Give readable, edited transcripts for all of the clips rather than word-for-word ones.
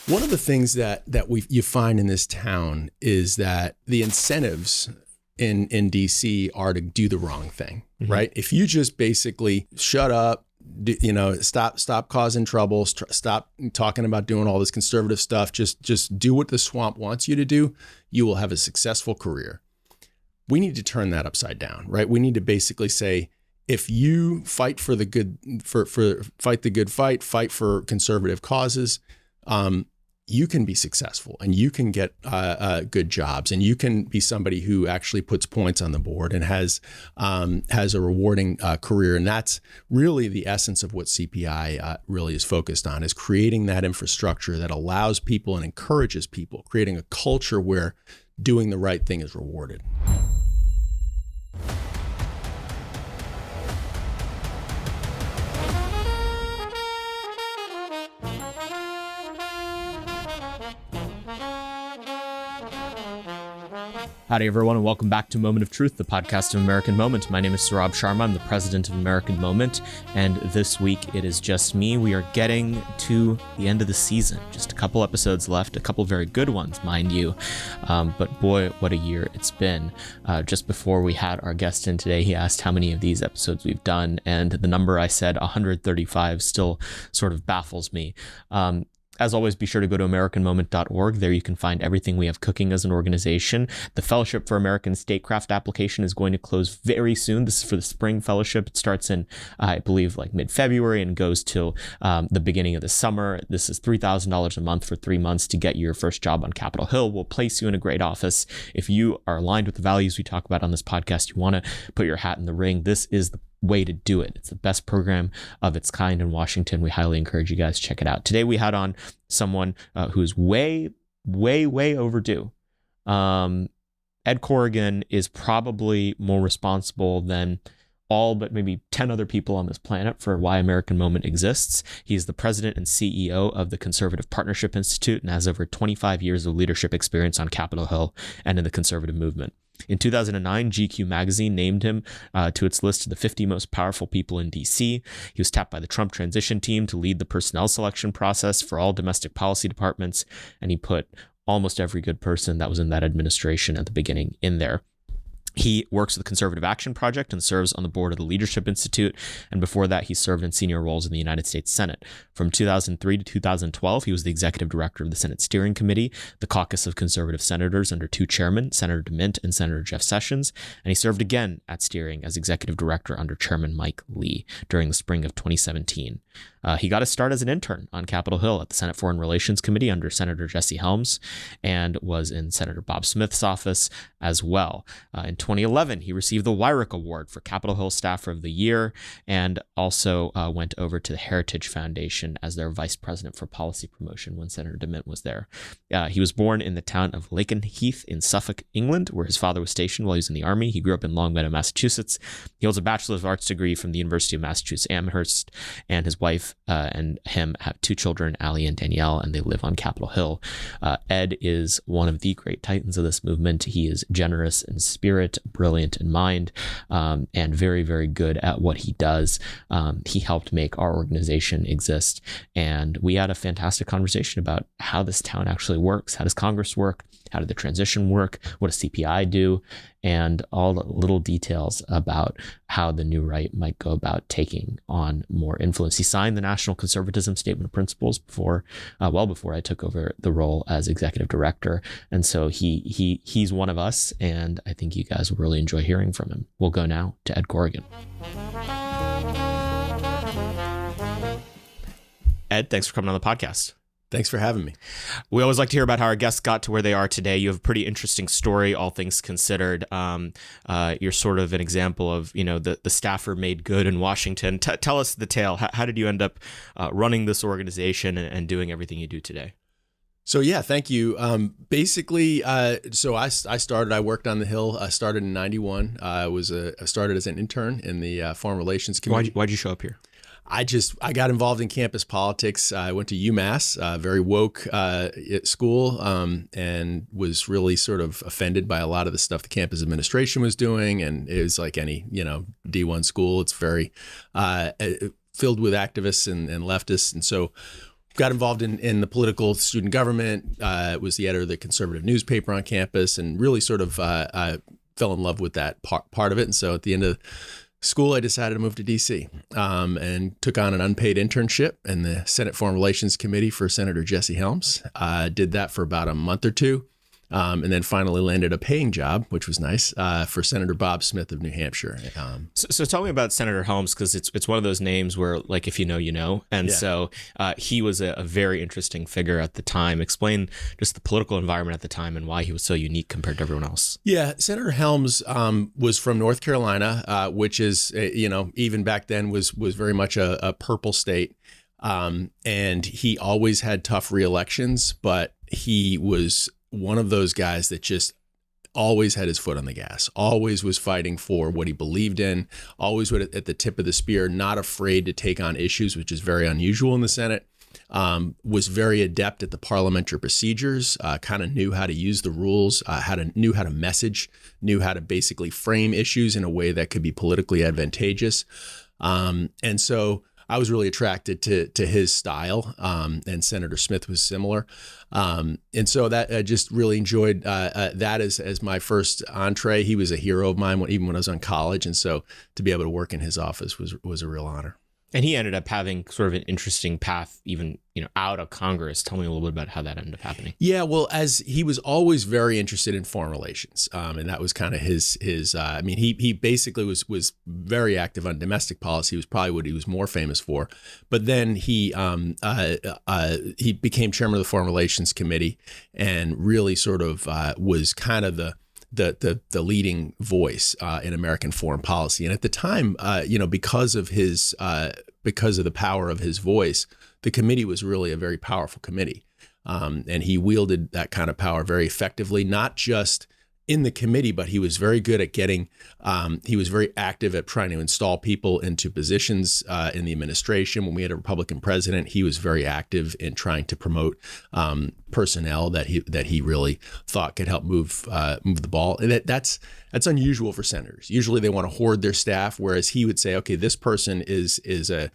One of the things that you find in this town is that the incentives in DC are to do the wrong thing, right? If you just basically shut up, stop causing trouble, stop talking about doing all this conservative stuff, just do what the swamp wants you to do, you will have a successful career. We need to turn that upside down, right? We need to basically say, if you fight for the good, fight the good fight for conservative causes, you can be successful and you can get good jobs, and you can be somebody who actually puts points on the board and has a rewarding career. And that's really the essence of what CPI really is focused on, is creating that infrastructure that allows people and encourages people, creating a culture where doing the right thing is rewarded. Howdy, everyone, and welcome back to Moment of Truth, the podcast of American Moment. My name is Saurabh Sharma. I'm the president of American Moment, and this week it is just me. We are getting to the end of the season. Just a couple episodes left, a couple very good ones, mind you. But boy, what a year it's been. Just before we had our guest in today, he asked how many of these episodes we've done, and the number I said, 135, still sort of baffles me. As always, be sure to go to AmericanMoment.org. There you can find everything we have cooking as an organization. The Fellowship for American Statecraft application is going to close very soon. This is for the spring fellowship. It starts in, I believe, like mid-February and goes till the beginning of the summer. This is $3,000 a month for 3 months to get your first job on Capitol Hill. We'll place you in a great office. If you are aligned with the values we talk about on this podcast, you want to put your hat in the ring, this is the way to do it. It's the best program of its kind in Washington. We highly encourage you guys to check it out. Today we had on someone who's way overdue. Ed Corrigan is probably more responsible than all but maybe 10 other people on this planet for why American Moment exists. He's the president and CEO of the Conservative Partnership Institute and has over 25 years of leadership experience on Capitol Hill and in the conservative movement. In 2009, GQ magazine named him to its list of the 50 most powerful people in DC. He was tapped by the Trump transition team to lead the personnel selection process for all domestic policy departments, and he put almost every good person that was in that administration at the beginning in there. He works with the Conservative Action Project and serves on the board of the Leadership Institute. And before that, he served in senior roles in the United States Senate. From 2003 to 2012, he was the executive director of the Senate Steering Committee, the caucus of conservative senators under two chairmen, Senator DeMint and Senator Jeff Sessions. And he served again at steering as executive director under Chairman Mike Lee during the spring of 2017. He got his start as an intern on Capitol Hill at the Senate Foreign Relations Committee under Senator Jesse Helms, and was in Senator Bob Smith's office as well. In 2011, he received the Wyrick Award for Capitol Hill Staffer of the Year, and also went over to the Heritage Foundation as their vice president for policy promotion when Senator DeMint was there. He was born in the town of Lakenheath in Suffolk, England, where his father was stationed while he was in the Army. He grew up in Longmeadow, Massachusetts. He holds a Bachelor of Arts degree from the University of Massachusetts Amherst, and his wife and him have two children, Allie and Danielle, and they live on Capitol Hill. Ed is one of the great titans of this movement. He is generous in spirit, brilliant in mind, and very, very good at what he does. He helped make our organization exist, and we had a fantastic conversation about how this town actually works. How does Congress work? How did the transition work? What does CPI do? And all the little details about how the new right might go about taking on more influence. He signed the National Conservatism Statement of Principles well before I took over the role as executive director. And so he's one of us, and I think you guys will really enjoy hearing from him. We'll go now to Ed Corrigan. Ed, thanks for coming on the podcast. Thanks for having me. We always like to hear about how our guests got to where they are today. You have a pretty interesting story, all things considered. You're sort of an example of, the staffer made good in Washington. Tell us the tale. How did you end up running this organization and doing everything you do today? So yeah, thank you. Basically, I worked on the Hill. I started in 91. I started as an intern in the Foreign Relations Committee. Why'd you show up here? I got involved in campus politics. I went to UMass, very woke school, and was really sort of offended by a lot of the stuff the campus administration was doing. And it was like any, D1 school. It's very filled with activists and leftists. And so got involved in the political student government, was the editor of the conservative newspaper on campus, and really sort of fell in love with that part of it. And so at the end of school, I decided to move to D.C. And took on an unpaid internship in the Senate Foreign Relations Committee for Senator Jesse Helms. Did that for about a month or two. And then finally landed a paying job, which was nice, for Senator Bob Smith of New Hampshire. So tell me about Senator Helms, because it's one of those names where, like, if you know, you know. And so he was a very interesting figure at the time. Explain just the political environment at the time and why he was so unique compared to everyone else. Yeah, Senator Helms was from North Carolina, which is, even back then was very much a purple state. And he always had tough re-elections, but he was one of those guys that just always had his foot on the gas, always was fighting for what he believed in, always at the tip of the spear, not afraid to take on issues, which is very unusual in the Senate, was very adept at the parliamentary procedures, kind of knew how to use the rules, knew how to message, knew how to basically frame issues in a way that could be politically advantageous. And so I was really attracted to his style, and Senator Smith was similar. And so that I just really enjoyed that as my first entree. He was a hero of mine even when I was in college. And so to be able to work in his office was a real honor. And he ended up having sort of an interesting path, even, out of Congress. Tell me a little bit about how that ended up happening. Yeah, well, as he was always very interested in foreign relations, and that was kind of his. He basically was very active on domestic policy. Was probably what he was more famous for. But then he became chairman of the Foreign Relations Committee, and really sort of was kind of the leading voice in American foreign policy. And at the time, because of the power of his voice, the committee was really a very powerful committee. And he wielded that kind of power very effectively, not just in the committee, but he was very good at he was very active at trying to install people into positions in the administration. When we had a Republican president, he was very active in trying to promote personnel that he really thought could help move the ball. And that's unusual for senators. Usually they want to hoard their staff, whereas he would say, okay, this person is a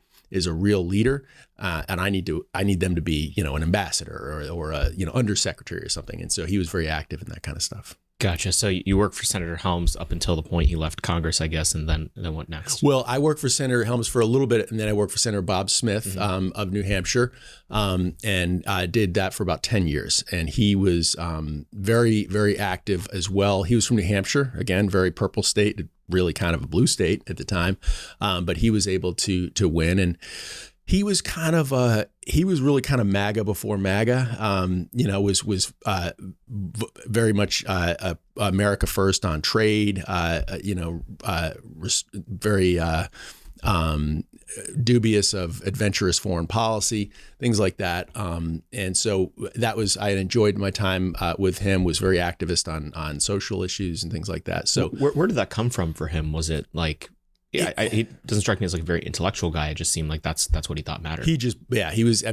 real leader, and I need them to be, an ambassador or a, undersecretary or something. And so he was very active in that kind of stuff. Gotcha. So you worked for Senator Helms up until the point he left Congress, I guess, and then what next? Well, I worked for Senator Helms for a little bit, and then I worked for Senator Bob Smith of New Hampshire, and I did that for about 10 years. And he was very, very active as well. He was from New Hampshire, again, very purple state, really kind of a blue state at the time, but he was able to win. And he was really kind of MAGA before MAGA, was very much America first on trade, very dubious of adventurous foreign policy, things like that. And so I had enjoyed my time with him, was very activist on social issues and things like that. So where did that come from for him? Was it like... Yeah, he doesn't strike me as like a very intellectual guy. It just seemed like that's what he thought mattered. He was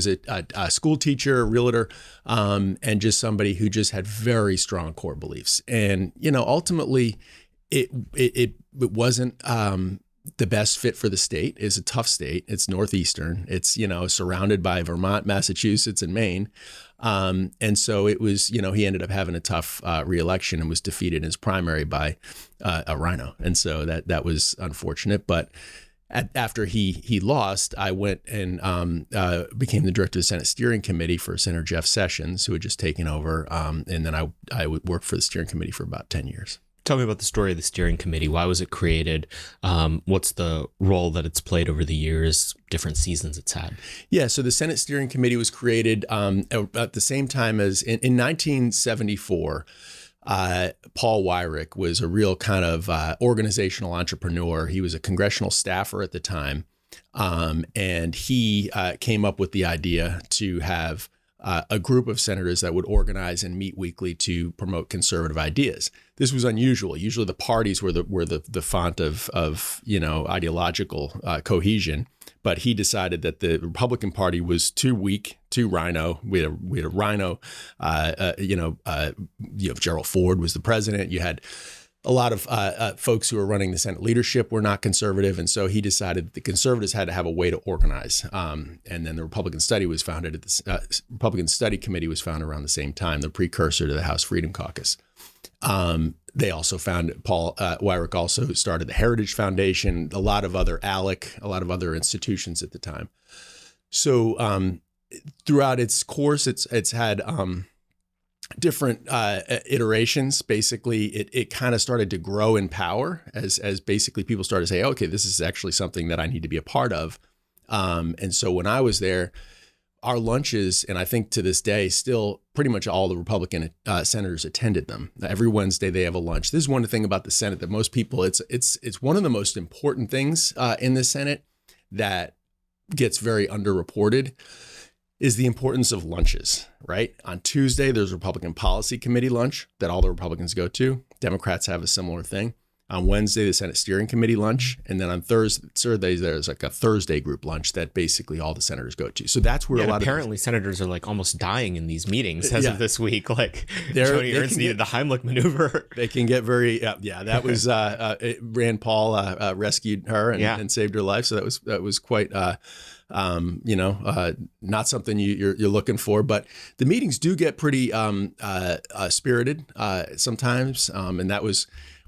a school teacher, a realtor, and just somebody who just had very strong core beliefs. And, ultimately it wasn't the best fit for the state. It's a tough state. It's Northeastern. It's, surrounded by Vermont, Massachusetts, and Maine. And so it was, he ended up having a tough reelection and was defeated in his primary by a rhino. And so that was unfortunate. But after he lost, I went and became the director of the Senate Steering Committee for Senator Jeff Sessions, who had just taken over. And then I would work for the Steering Committee for about 10 years. Tell me about the story of the steering committee. Why was it created? What's the role that it's played over the years, different seasons it's had? Yeah, so the Senate Steering Committee was created at the same time as in 1974. Paul Weyrich was a real kind of organizational entrepreneur. He was a congressional staffer at the time, and he came up with the idea to have a group of senators that would organize and meet weekly to promote conservative ideas. This was unusual. Usually the parties were the font of ideological cohesion, but he decided that the Republican Party was too weak, too rhino. We had a rhino. Gerald Ford was the president. You had a lot of folks who were running the Senate leadership were not conservative. And so he decided that the conservatives had to have a way to organize. And then the Republican Study was founded at the Republican Study Committee was founded around the same time, the precursor to the House Freedom Caucus. They also founded, Paul Weyrich also started the Heritage Foundation, a lot of other ALEC, a lot of other institutions at the time. So throughout its course, it's had different iterations. Basically, it kind of started to grow in power as basically people started to say, okay, this is actually something that I need to be a part of. And so when I was there, our lunches, and I think to this day, still pretty much all the Republican senators attended them. Every Wednesday they have a lunch. This is one thing about the Senate that most people, it's one of the most important things in the Senate that gets very underreported is the importance of lunches, right? On Tuesday, there's Republican Policy Committee lunch that all the Republicans go to. Democrats have a similar thing. On Wednesday, the Senate Steering Committee lunch. And then on Thursdays, there's like a Thursday group lunch that basically all the senators go to. So that's where a lot apparently senators are like almost dying in these meetings as of this week. Like Joni Ernst needed the Heimlich maneuver. They can get very, that was, Rand Paul rescued her and saved her life. So that was quite, not something you're looking for, but the meetings do get pretty spirited sometimes. And that was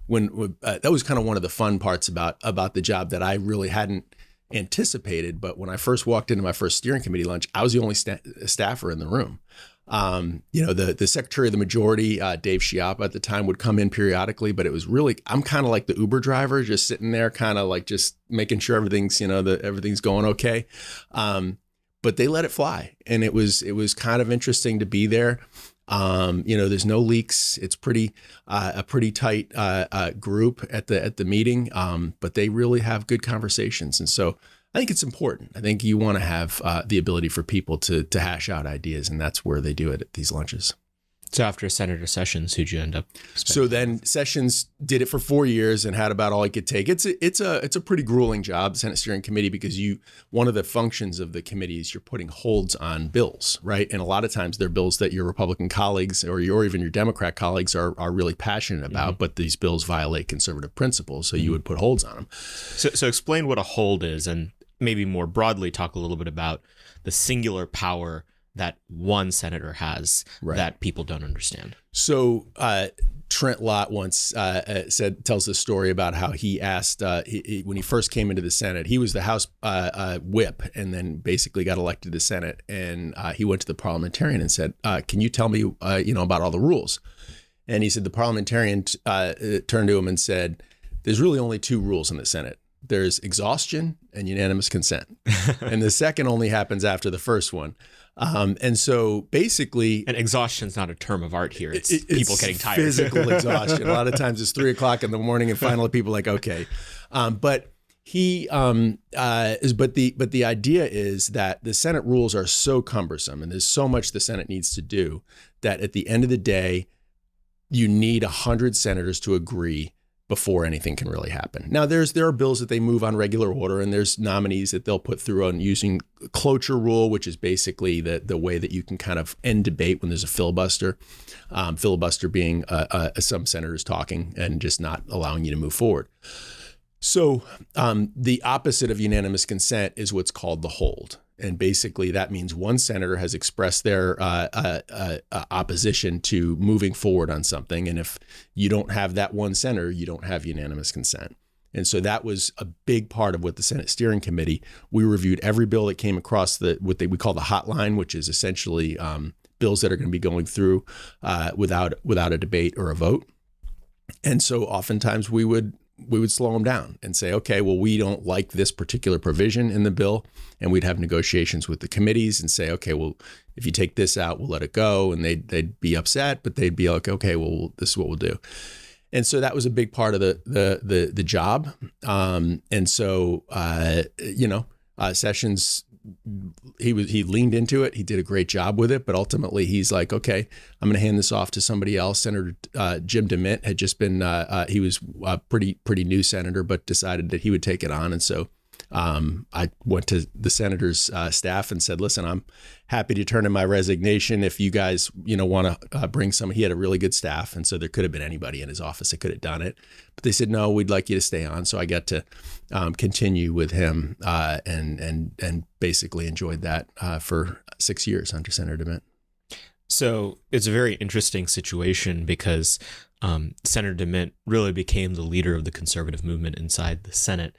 that was kind of one of the fun parts about the job that I really hadn't anticipated. But when I first walked into my first steering committee lunch, I was the only staffer in the room. The Secretary of the Majority, Dave Schiappa at the time, would come in periodically, but it was really, I'm kind of like the Uber driver, just sitting there, kind of like just making sure everything's, everything's going okay. But they let it fly, and it was kind of interesting to be there. There's no leaks. It's a pretty tight group at the meeting, but they really have good conversations, and so I think it's important. I think you want to have the ability for people to hash out ideas, and that's where they do it at these lunches. So after Senator Sessions, who'd you end up So then Sessions did it for 4 years and had about all he could take. It's a pretty grueling job, the Senate Steering Committee, because one of the functions of the committee is you're putting holds on bills, right? And a lot of times they're bills that your Republican colleagues or even your Democrat colleagues are really passionate about, but these bills violate conservative principles, so you would put holds on them. So explain what a hold is, and maybe more broadly talk a little bit about the singular power that one senator has that people don't understand. So Trent Lott once tells this story about how he asked when he first came into the Senate, he was the House whip and then basically got elected to the Senate. And he went to the parliamentarian and said, can you tell me, about all the rules? And he said, the parliamentarian turned to him and said, there's really only two rules in the Senate. There's exhaustion and unanimous consent. And the second only happens after the first one. And so basically... And exhaustion's not a term of art here. It's people getting tired. Physical exhaustion. A lot of times it's 3:00 in the morning and finally people are like, okay. But the idea is that the Senate rules are so cumbersome and there's so much the Senate needs to do that at the end of the day, you need 100 senators to agree before anything can really happen. Now, there are bills that they move on regular order, and there's nominees that they'll put through on using cloture rule, which is basically the way that you can kind of end debate when there's a filibuster. Filibuster being some senators talking and just not allowing you to move forward. So the opposite of unanimous consent is what's called the hold. And basically that means one senator has expressed their opposition to moving forward on something. And if you don't have that one senator, you don't have unanimous consent. And so that was a big part of what the Senate Steering Committee, we reviewed every bill that came across what we call the hotline, which is essentially bills that are going to be going through without a debate or a vote. And so oftentimes we would slow them down and say, okay, well, we don't like this particular provision in the bill. And we'd have negotiations with the committees and say, okay, well, if you take this out, we'll let it go. And they'd be upset, but they'd be like, okay, well, this is what we'll do. And so that was a big part of the job. And so, Sessions, he leaned into it. He did a great job with it, but ultimately he's like, okay, I'm going to hand this off to somebody else. Senator Jim DeMint had just been, he was a pretty new senator, but decided that he would take it on. And so I went to the senator's staff and said, listen, I'm happy to turn in my resignation if you guys, want to bring someone. He had a really good staff. And so there could have been anybody in his office that could have done it. But they said, no, we'd like you to stay on. So I got to continue with him and basically enjoyed that for 6 years under Senator DeMint. So it's a very interesting situation because Senator DeMint really became the leader of the conservative movement inside the Senate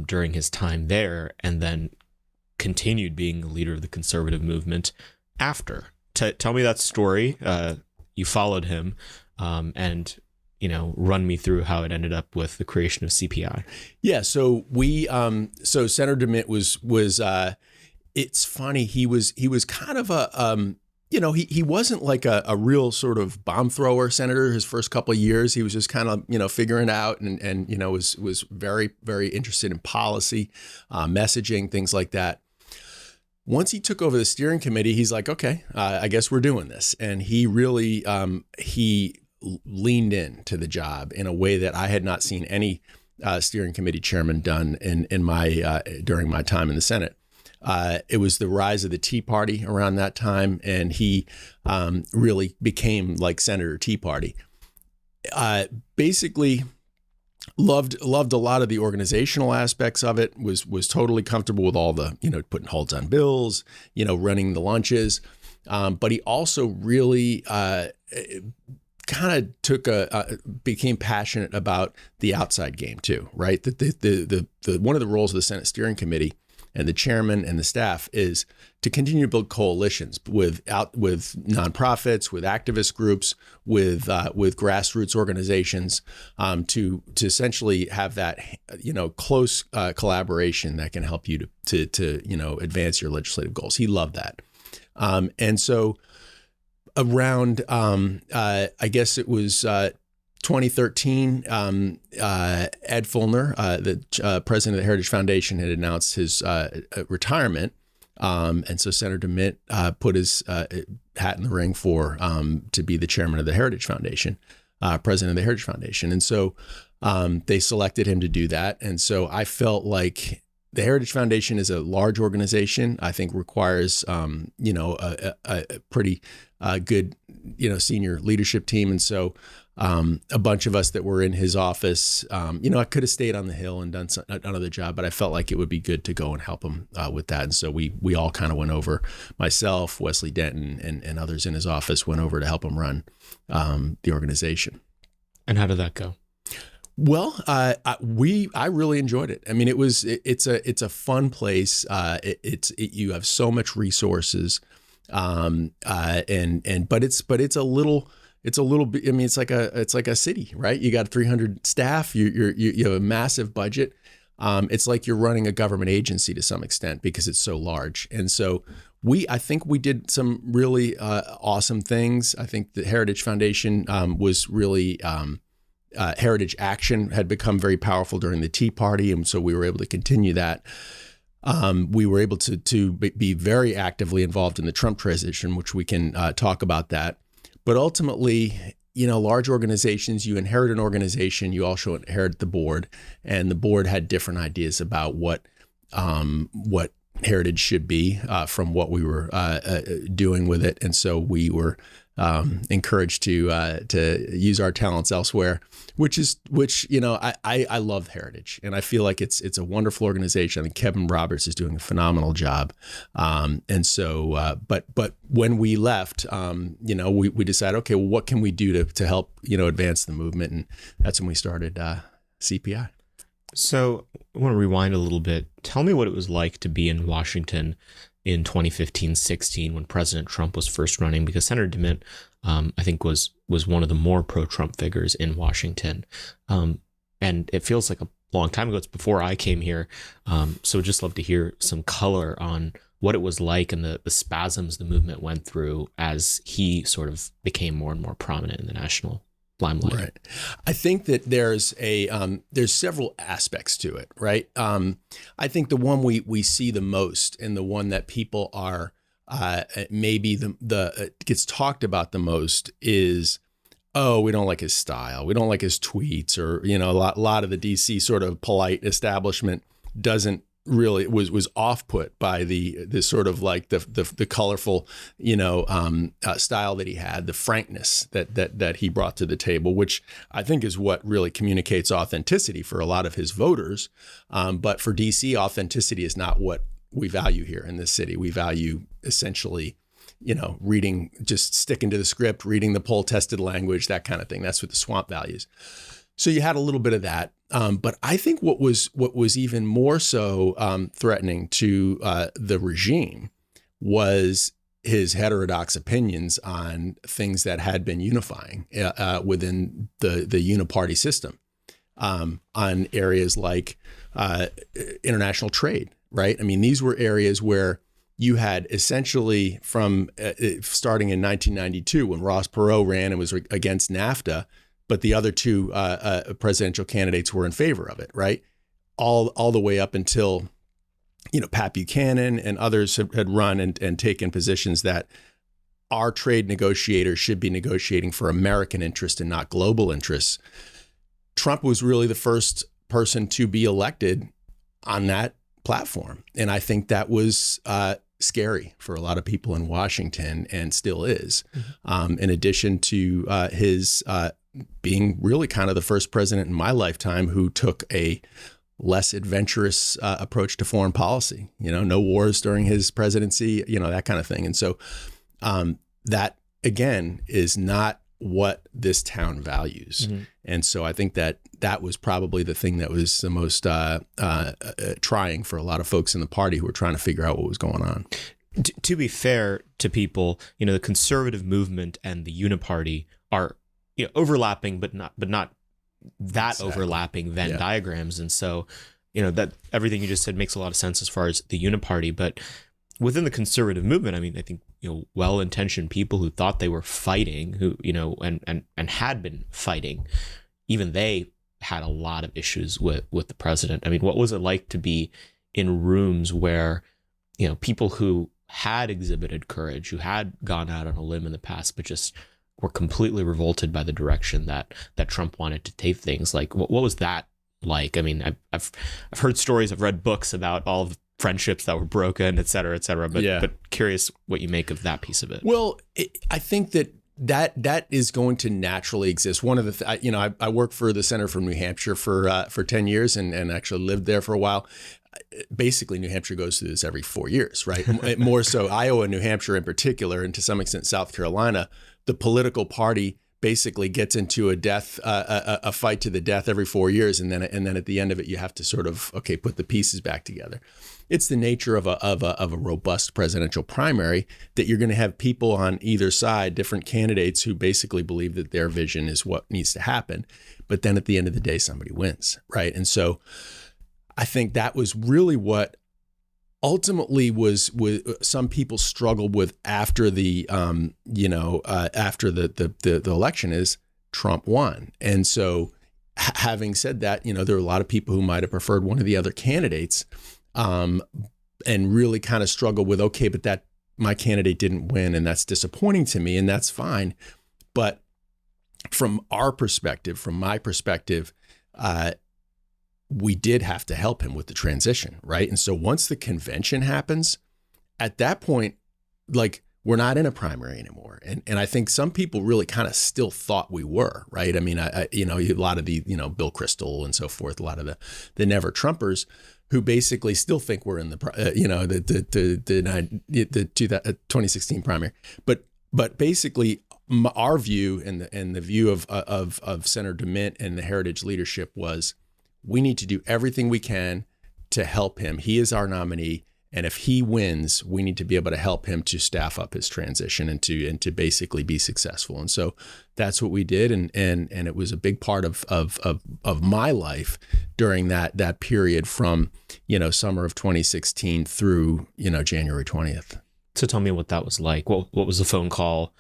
during his time there, and then continued being the leader of the conservative movement after. Tell me that story. You followed him, and run me through how it ended up with the creation of CPI. Yeah. So so Senator DeMint was. It's funny. He was kind of a. He wasn't like a real sort of bomb thrower senator his first couple of years. He was just kind of, figuring it out and was very, very interested in policy, messaging, things like that. Once he took over the steering committee, he's like, okay, I guess we're doing this. And he really, he leaned in to the job in a way that I had not seen any steering committee chairman done in my during my time in the Senate. It was the rise of the Tea Party around that time, and he really became like Senator Tea Party. Basically, loved a lot of the organizational aspects of it. Was totally comfortable with all the putting holds on bills, running the lunches, but he also really kind of became passionate about the outside game too, right? That the one of the roles of the Senate Steering Committee and the chairman and the staff is to continue to build coalitions with nonprofits, with activist groups, with grassroots organizations, to essentially have that close collaboration that can help you to advance your legislative goals. He loved that, and so around I guess it was 2013, Ed Fulner, the president of the Heritage Foundation, had announced his retirement. And so Senator DeMint put his hat in the ring to be the chairman of the Heritage Foundation, president of the Heritage Foundation. And so they selected him to do that. And so I felt like the Heritage Foundation is a large organization. I think requires, a pretty good, senior leadership team. And so a bunch of us that were in his office, I could have stayed on the Hill and done another job, but I felt like it would be good to go and help him with that. And so we all kind of went over, myself, Wesley Denton, and others in his office went over to help him run the organization. And how did that go? Well, I really enjoyed it. I mean, it's a fun place. You have so much resources, but it's a little bit. I mean, it's like a city, right? You got 300 staff. You have a massive budget. It's like you're running a government agency to some extent because it's so large. And so I think we did some really awesome things. I think the Heritage Foundation was really. Heritage Action had become very powerful during the Tea Party, and so we were able to continue that. We were able to be very actively involved in the Trump transition, which we can talk about that. But ultimately, large organizations, you inherit an organization, you also inherit the board, and the board had different ideas about what Heritage should be from what we were doing with it, and so we were encouraged to use our talents elsewhere, which I love Heritage, and I feel like it's a wonderful organization. I think Kevin Roberts is doing a phenomenal job, and so but when we left, we decided, okay, well, what can we do to help advance the movement, and that's when we started CPI. So I want to rewind a little bit. Tell me what it was like to be in Washington in 2015-16 when President Trump was first running, because Senator DeMint, I think, was one of the more pro-Trump figures in Washington. And it feels like a long time ago. It's before I came here. So I'd just love to hear some color on what it was like and the spasms the movement went through as he sort of became more and more prominent in the national limelight. Right. I think that there's several aspects to it, right? I think the one we see the most, and the one that people are maybe the gets talked about the most is, oh, we don't like his style, we don't like his tweets, or a lot of the DC sort of polite establishment doesn't really was off-put by the sort of like the colorful, style that he had, the frankness that he brought to the table, which I think is what really communicates authenticity for a lot of his voters. But for DC, authenticity is not what we value here in this city. We value essentially, reading, just sticking to the script, reading the poll-tested language, that kind of thing. That's what the swamp values. So you had a little bit of that. But I think what was even more so threatening to the regime was his heterodox opinions on things that had been unifying within the uniparty system, on areas like international trade, right? I mean, these were areas where you had essentially from starting in 1992 when Ross Perot ran and was against NAFTA, but the other two presidential candidates were in favor of it, right? All the way up until, Pat Buchanan and others had run and taken positions that our trade negotiators should be negotiating for American interest and not global interests. Trump was really the first person to be elected on that platform. And I think that was scary for a lot of people in Washington and still is, in addition to his being really kind of the first president in my lifetime who took a less adventurous approach to foreign policy, no wars during his presidency, that kind of thing. And so that, again, is not what this town values. And so I think that was probably the thing that was the most trying for a lot of folks in the party who were trying to figure out what was going on. To be fair to people, the conservative movement and the uniparty are overlapping, but not that exactly. Overlapping Venn diagrams. And so, that everything you just said makes a lot of sense as far as the uniparty. But within the conservative movement, I mean, I think, well-intentioned people who thought they were fighting, who, and had been fighting, even they had a lot of issues with the president. I mean, what was it like to be in rooms where, people who had exhibited courage, who had gone out on a limb in the past, but just were completely revolted by the direction that Trump wanted to take things? Like, what was that like? I mean, I've heard stories, I've read books about all of the friendships that were broken, et cetera, but curious what you make of that piece of it. Well, I think that is going to naturally exist. One of the, I worked for the Center for New Hampshire for 10 years and actually lived there for a while. Basically, New Hampshire goes through this every 4 years, right? More so Iowa, New Hampshire in particular, and to some extent South Carolina, the political party basically gets into a fight to the death every 4 years, and then at the end of it, you have to sort of put the pieces back together. It's the nature of a robust presidential primary that you're going to have people on either side, different candidates who basically believe that their vision is what needs to happen, but then at the end of the day, somebody wins, right? And so I think that was really what ultimately was some people struggled with after the after the election is Trump won. And so having said that, there were a lot of people who might have preferred one of the other candidates and really kind of struggled with, but that my candidate didn't win and that's disappointing to me and that's fine. But from my perspective, we did have to help him with the transition, right? And so once the convention happens, at that point, we're not in a primary anymore. And I think some people really kind of still thought we were, right? I mean, a lot of the, Bill Kristol and so forth, a lot of the Never Trumpers who basically still think we're in the 2016 primary. But basically our view and the view of Senator DeMint and the Heritage leadership was, we need to do everything we can to help him. He is our nominee. And if he wins, we need to be able to help him to staff up his transition and to basically be successful. And so that's what we did. And it was a big part of my life during that period from, summer of 2016 through, January 20th. So tell me what that was like. What was the phone call?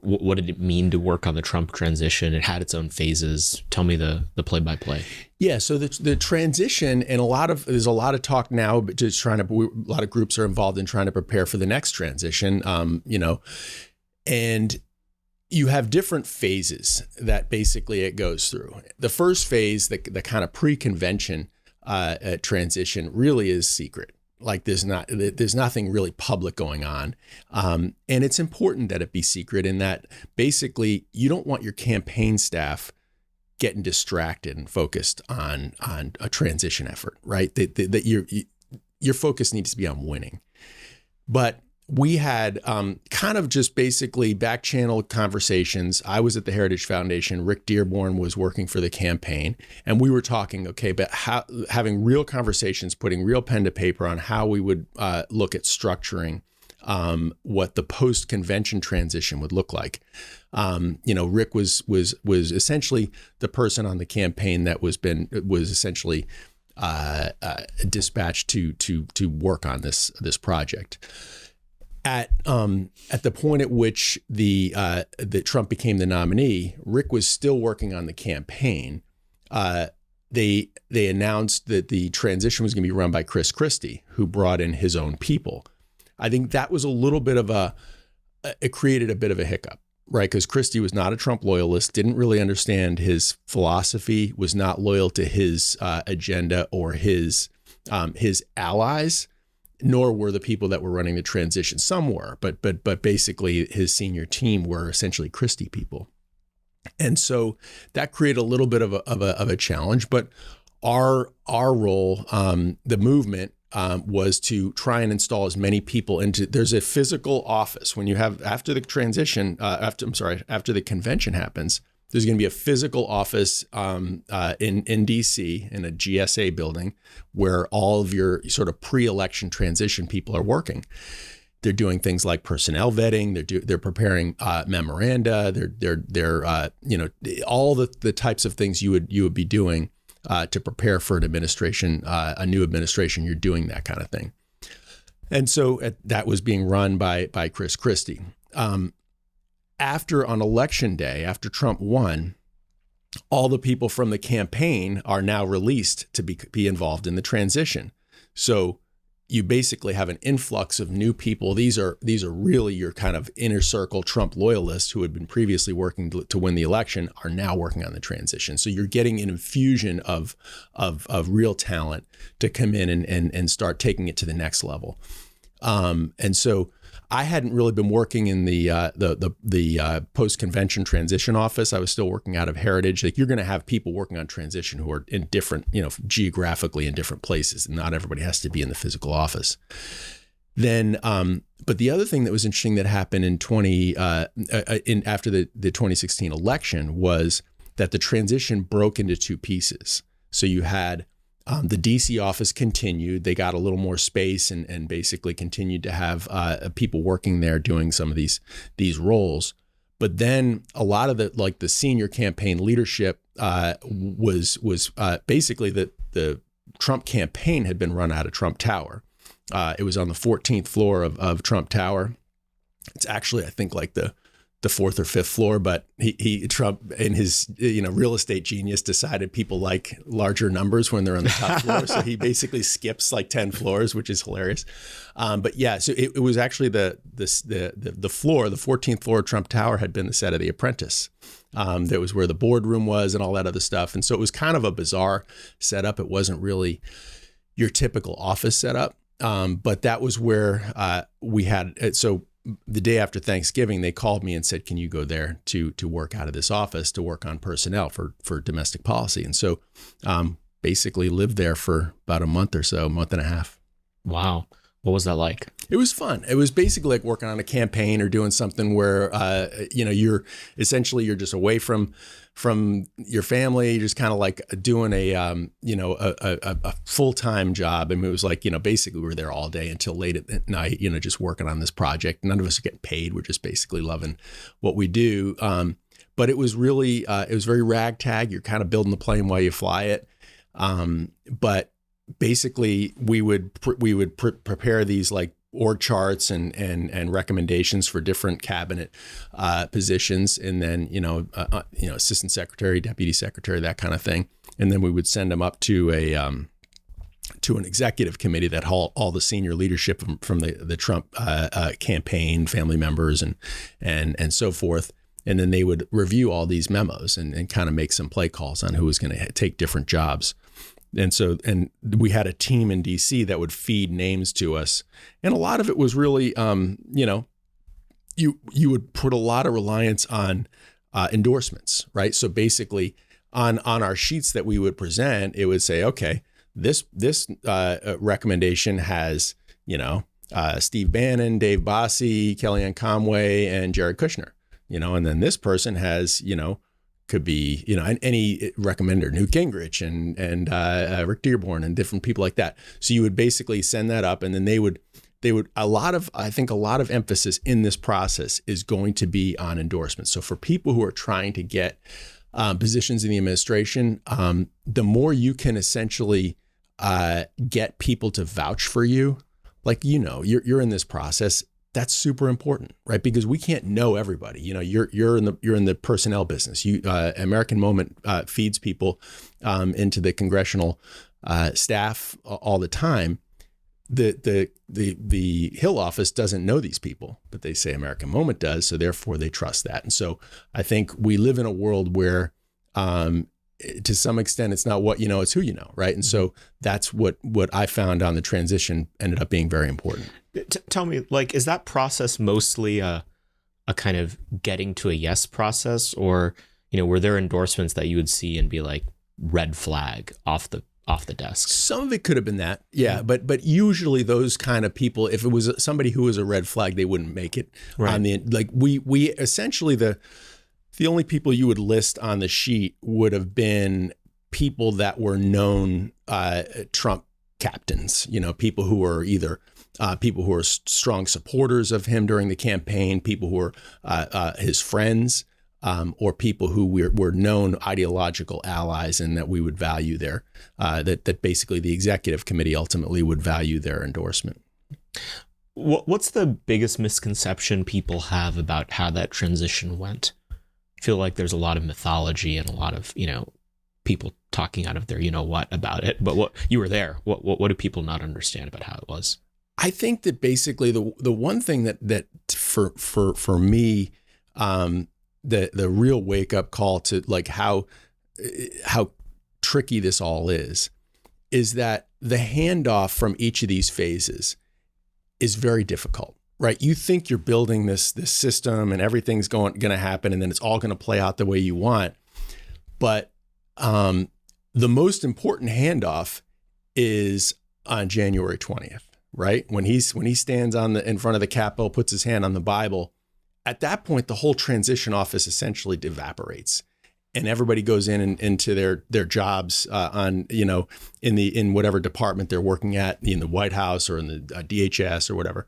What did it mean to work on the Trump transition? It had its own phases. Tell me the play-by-play. Yeah, so the transition, and there's a lot of talk now, but just a lot of groups are involved in trying to prepare for the next transition, and you have different phases that basically it goes through. The first phase, the kind of pre-convention, transition really is secret. Like there's nothing really public going on. And it's important that it be secret in that basically you don't want your campaign staff getting distracted and focused on a transition effort, right? That your focus needs to be on winning. But we had kind of just basically back channel conversations. I was at the Heritage Foundation. Rick Dearborn was working for the campaign. And we were talking, okay, but having real conversations, putting real pen to paper on how we would look at structuring what the post-convention transition would look like. Rick was essentially the person on the campaign that was essentially dispatched to work on this project. At the point at which that Trump became the nominee, Rick was still working on the campaign. They announced that the transition was going to be run by Chris Christie, who brought in his own people. I think that was a little bit of it created a bit of a hiccup, right? Because Christie was not a Trump loyalist, didn't really understand his philosophy, was not loyal to his agenda or his allies, nor were the people that were running the transition. Some were, but basically his senior team were essentially Christie people. And so that created a little bit of a challenge, but our role, the movement, was to try and install as many people there's a physical office when you have, after the transition, after the convention happens, there's going to be a physical office in DC in a GSA building where all of your sort of pre-election transition people are working. They're doing things like personnel vetting. They're preparing memoranda. They're all the types of things you would be doing to prepare for an administration, a new administration. You're doing that kind of thing. And so that was being run by Chris Christie. On election day, after Trump won, all the people from the campaign are now released to be involved in the transition. So you basically have an influx of new people. These are really your kind of inner circle Trump loyalists who had been previously working to win the election are now working on the transition. So you're getting an infusion of real talent to come in and start taking it to the next level. And so I hadn't really been working in the post-convention transition office. I was still working out of Heritage. Like, you're going to have people working on transition who are in different, geographically in different places, and not everybody has to be in the physical office. Then, but the other thing that was interesting that happened after the 2016 election was that the transition broke into two pieces. So you had the DC office continued. They got a little more space and basically continued to have people working there doing some of these roles. But then a lot of the senior campaign leadership was basically the Trump campaign had been run out of Trump Tower. It was on the 14th floor of Trump Tower. It's actually, I think, like the fourth or fifth floor, but Trump, in his real estate genius, decided people like larger numbers when they're on the top floor. So he basically skips like 10 floors, which is hilarious. But yeah, so it was actually the floor, the 14th floor of Trump Tower had been the set of The Apprentice. That was where the boardroom was and all that other stuff. And so it was kind of a bizarre setup. It wasn't really your typical office setup. But that was where we had, so the day after Thanksgiving, they called me and said, can you go there to work out of this office, to work on personnel for domestic policy? And so basically lived there for about a month or so, month and a half. Wow. What was that like? It was fun. It was basically like working on a campaign or doing something where, you're just away from your family. You're just kind of like doing a full-time job. I mean, it was like, basically we were there all day until late at night, just working on this project. None of us are getting paid. We're just basically loving what we do. But it was really, it was very ragtag. You're kind of building the plane while you fly it. But basically we would prepare these like org charts and recommendations for different cabinet positions, and then assistant secretary, deputy secretary, that kind of thing, and then we would send them up to an executive committee that all the senior leadership from the Trump campaign, family members, and so forth, and then they would review all these memos and kind of make some play calls on who was going to take different jobs. And we had a team in DC that would feed names to us. And a lot of it was really, you would put a lot of reliance on endorsements, right? So basically on our sheets that we would present, it would say, okay, this recommendation has, Steve Bannon, Dave Bossie, Kellyanne Conway, and Jared Kushner, and then this person has, could be, any recommender, Newt Gingrich and Rick Dearborn and different people like that. So you would basically send that up, and then they would I think a lot of emphasis in this process is going to be on endorsements. So for people who are trying to get positions in the administration, the more you can essentially get people to vouch for you, like, you're in this process. That's super important, right? Because we can't know everybody. You're in the personnel business. American Moment feeds people into the congressional staff all the time. The Hill office doesn't know these people, but they say American Moment does, so therefore they trust that. And so I think we live in a world where, to some extent, it's not what you know, it's who you know, right? And so that's what I found on the transition ended up being very important. Tell me, is that process mostly a kind of getting to a yes process, or were there endorsements that you would see and be like, red flag off the desk? Some of it could have been that, yeah. But usually those kind of people, if it was somebody who was a red flag, they wouldn't make it on the, we essentially the only people you would list on the sheet would have been people that were known Trump captains, people who were either people who are strong supporters of him during the campaign, people who were his friends, or people who were known ideological allies, and that we would value that basically the executive committee ultimately would value their endorsement. What's the biggest misconception people have about how that transition went? I feel like there's a lot of mythology and a lot of, people talking out of their, about it. But what you were there, what do people not understand about how it was? I think that basically the one thing that for me, the real wake up call to how tricky this all is that the handoff from each of these phases is very difficult, right? You think you're building this system and everything's going to happen, and then it's all going to play out the way you want. But the most important handoff is on January 20th, right? When he stands in front of the Capitol, puts his hand on the Bible. At that point, the whole transition office essentially evaporates, and everybody goes into their jobs in whatever department they're working at, in the White House or in the DHS or whatever.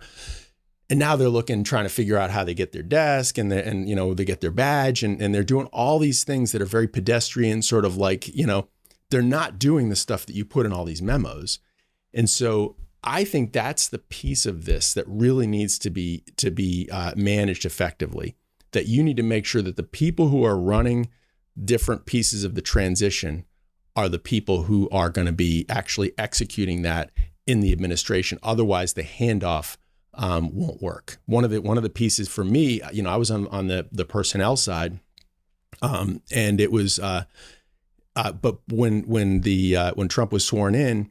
And now they're trying to figure out how they get their desk and they get their badge, and they're doing all these things that are very pedestrian, sort of they're not doing the stuff that you put in all these memos. And so I think that's the piece of this that really needs to be managed effectively, that you need to make sure that the people who are running different pieces of the transition are the people who are going to be actually executing that in the administration. Otherwise, the handoff won't work. One of the pieces for me, I was on the personnel side, and it was, but when Trump was sworn in,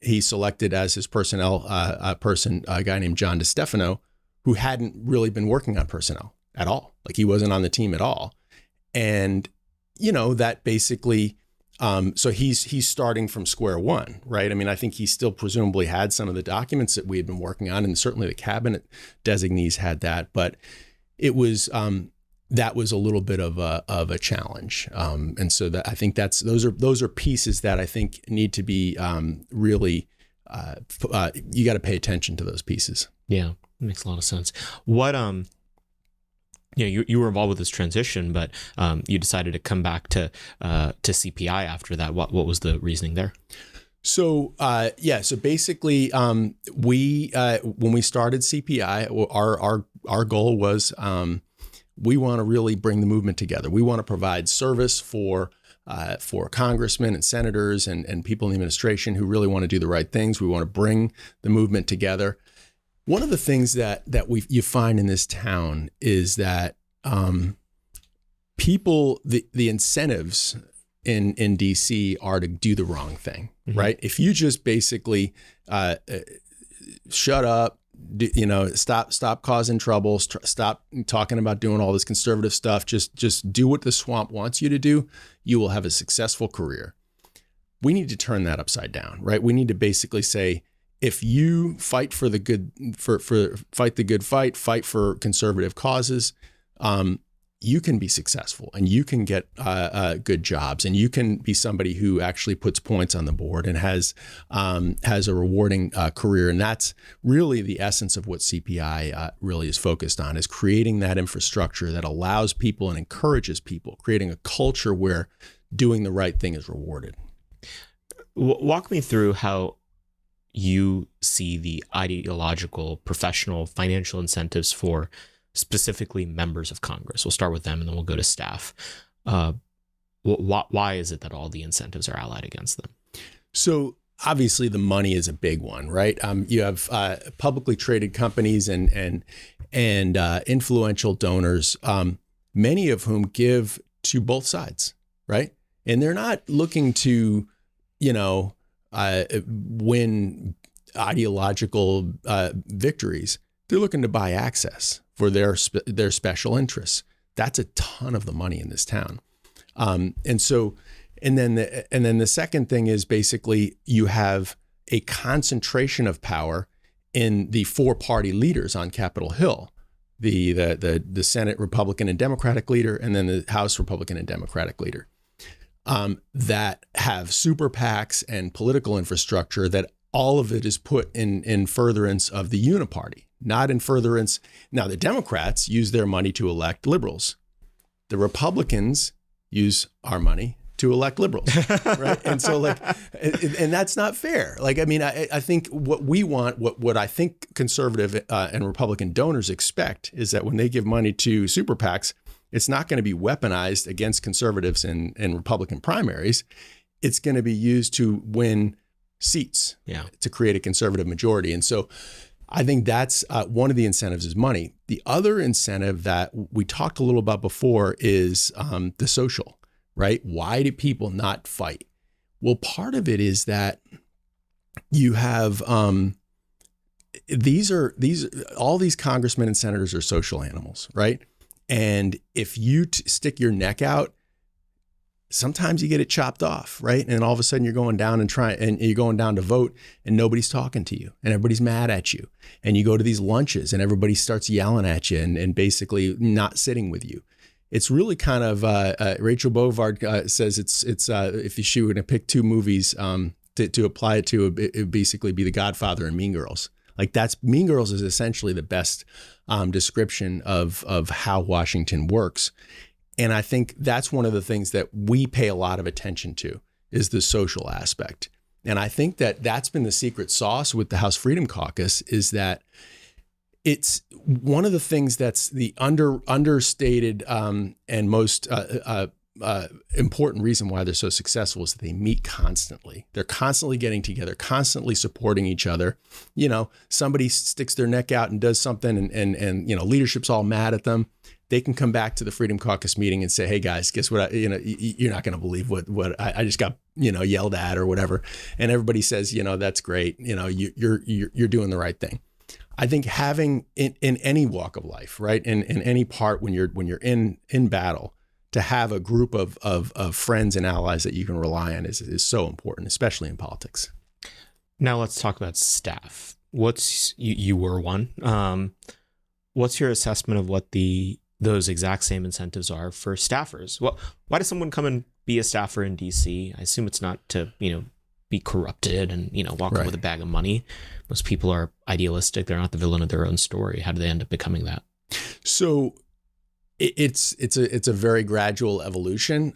he selected as his personnel person a guy named John DeStefano, who hadn't really been working on personnel at all. He wasn't on the team at all. And, that basically, so he's starting from square one, right? I mean, I think he still presumably had some of the documents that we had been working on, and certainly the cabinet designees had that, but it was, that was a little bit of a challenge. And so that I think those are pieces that I think need to be really, you got to pay attention to those pieces. Yeah, makes a lot of sense. What, you were involved with this transition, but you decided to come back to CPI after that. What was the reasoning there? So so basically, we when we started CPI, our goal was we want to really bring the movement together. We want to provide service for congressmen and senators and people in the administration who really want to do the right things. We want to bring the movement together. One of the things that you find in this town is that people, the incentives in DC are to do the wrong thing, right? If you just basically shut up, stop causing trouble, stop talking about doing all this conservative stuff, just do what the swamp wants you to do, you will have a successful career. We need to turn that upside down, right? We need to basically say, if you fight for the good, fight the good fight for conservative causes, you can be successful and you can get good jobs, and you can be somebody who actually puts points on the board and has a rewarding career. And that's really the essence of what CPI really is focused on, is creating that infrastructure that allows people and encourages people, creating a culture where doing the right thing is rewarded. Walk me through how you see the ideological, professional, financial incentives for specifically members of Congress. We'll start with them and then we'll go to staff. Why is it that all the incentives are allied against them? So obviously the money is a big one, right? You have publicly traded companies and influential donors, many of whom give to both sides, right? And they're not looking to, win ideological victories. They're looking to buy access for their special interests. That's a ton of the money in this town. And then the second thing is basically you have a concentration of power in the four party leaders on Capitol Hill, the Senate Republican and Democratic leader, and then the House Republican and Democratic leader, that have super PACs and political infrastructure that all of it is put in furtherance of the uniparty. Not in furtherance. Now, the Democrats use their money to elect liberals. The Republicans use our money to elect liberals, right? And so and that's not fair. I think what we want, what I think conservative and Republican donors expect is that when they give money to super PACs, it's not going to be weaponized against conservatives in Republican primaries. It's going to be used to win seats, to create a conservative majority. And so I think that's one of the incentives is money. The other incentive that we talked a little about before is the social, right? Why do people not fight? Well, part of it is that you have all these congressmen and senators are social animals, right? And if you stick your neck out, sometimes you get it chopped off, right? And all of a sudden you're going down and you're going down to vote and nobody's talking to you and everybody's mad at you. And you go to these lunches and everybody starts yelling at you and basically not sitting with you. It's really kind of, Rachel Bovard says it's if she were to pick two movies to apply it to, it would basically be The Godfather and Mean Girls. Mean Girls is essentially the best description of how Washington works. And I think that's one of the things that we pay a lot of attention to is the social aspect. And I think that that's been the secret sauce with the House Freedom Caucus, is that it's one of the things that's the understated and most important reason why they're so successful is that they meet constantly. They're constantly getting together, constantly supporting each other. Somebody sticks their neck out and does something and leadership's all mad at them. They can come back to the Freedom Caucus meeting and say, "Hey guys, guess what? You're not going to believe what I just got, yelled at or whatever." And everybody says, "That's great. You're doing the right thing." I think having in any walk of life, right, in any part when you're in battle, to have a group of friends and allies that you can rely on is so important, especially in politics. Now let's talk about staff. You were one. What's your assessment of what those exact same incentives are for staffers? Well, why does someone come and be a staffer in DC? I assume it's not to, be corrupted and, walk in with a bag of money. Most people are idealistic. They're not the villain of their own story. How do they end up becoming that? So it's a very gradual evolution.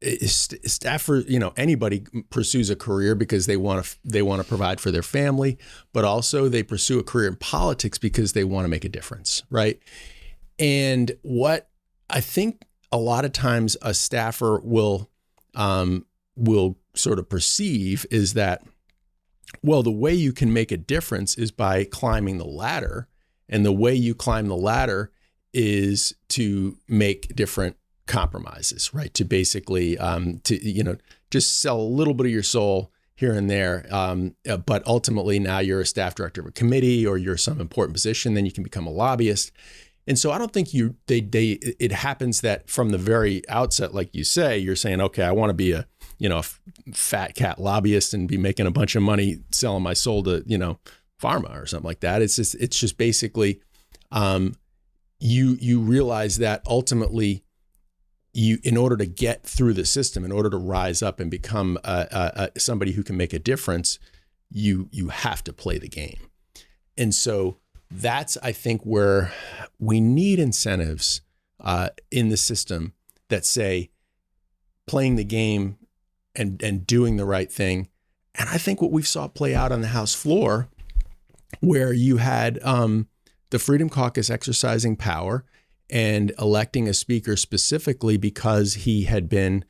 The staffer, anybody pursues a career because they want to provide for their family, but also they pursue a career in politics because they want to make a difference, right? And what I think a lot of times a staffer will sort of perceive is that, well, the way you can make a difference is by climbing the ladder, and the way you climb the ladder is to make different compromises, right? To basically, just sell a little bit of your soul here and there. But ultimately now you're a staff director of a committee or you're some important position, then you can become a lobbyist. And so I don't think it happens that from the very outset, like you say, you're saying, okay, I want to be a fat cat lobbyist and be making a bunch of money selling my soul to, pharma or something like that. It's just basically, you realize that ultimately in order to get through the system, in order to rise up and become somebody who can make a difference, you have to play the game. And so that's, I think, where we need incentives in the system that say playing the game and doing the right thing. And I think what we saw play out on the House floor, where you had the Freedom Caucus exercising power and electing a speaker specifically because he had been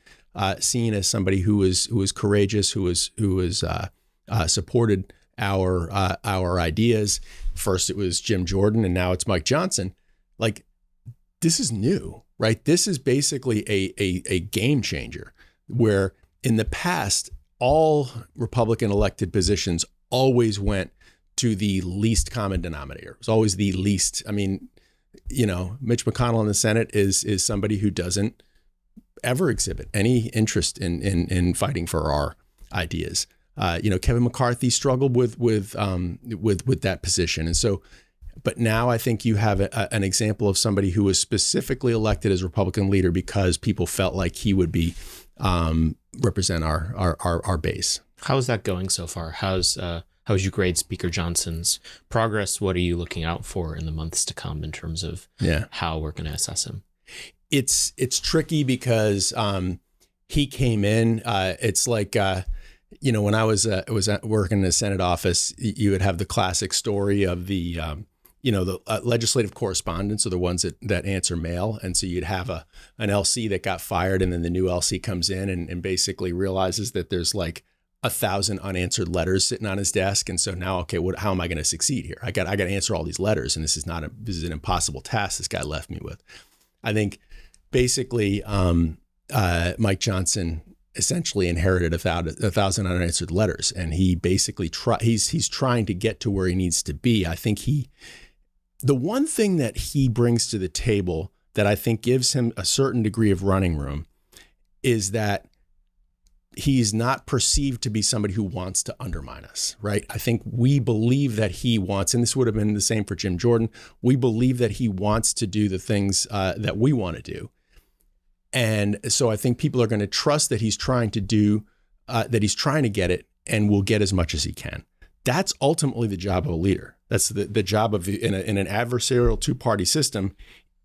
seen as somebody who was courageous, who was supported our ideas. First it was Jim Jordan, and now it's Mike Johnson. Like, this is new, right? This is basically a game changer, where in the past, all Republican elected positions always went to the least common denominator. It was always the least. I mean, Mitch McConnell in the Senate is somebody who doesn't ever exhibit any interest in fighting for our ideas. Kevin McCarthy struggled with that position. And so, but now I think you have an example of somebody who was specifically elected as Republican leader because people felt like he would be represent our base. How is that going so far? How's you grade Speaker Johnson's progress? What are you looking out for in the months to come in terms of how we're going to assess him? It's tricky because he came in. It's like when I was working in the Senate office, you would have the classic story of the legislative correspondents are the ones that answer mail. And so you'd have an LC that got fired, and then the new LC comes in and basically realizes that there's like 1,000 unanswered letters sitting on his desk. And so now, okay, how am I going to succeed here? I got to answer all these letters, and this is an impossible task this guy left me with. I think basically Mike Johnson essentially inherited 1,000 unanswered letters, and he basically he's trying to get to where he needs to be. I think the one thing that he brings to the table that I think gives him a certain degree of running room is that he's not perceived to be somebody who wants to undermine us, right? I think we believe that he wants, and this would have been the same for Jim Jordan, we believe that he wants to do the things that we want to do. And so I think people are going to trust that he's trying to do, that he's trying to get it and will get as much as he can. That's ultimately the job of a leader. That's the job of, in an adversarial two-party system,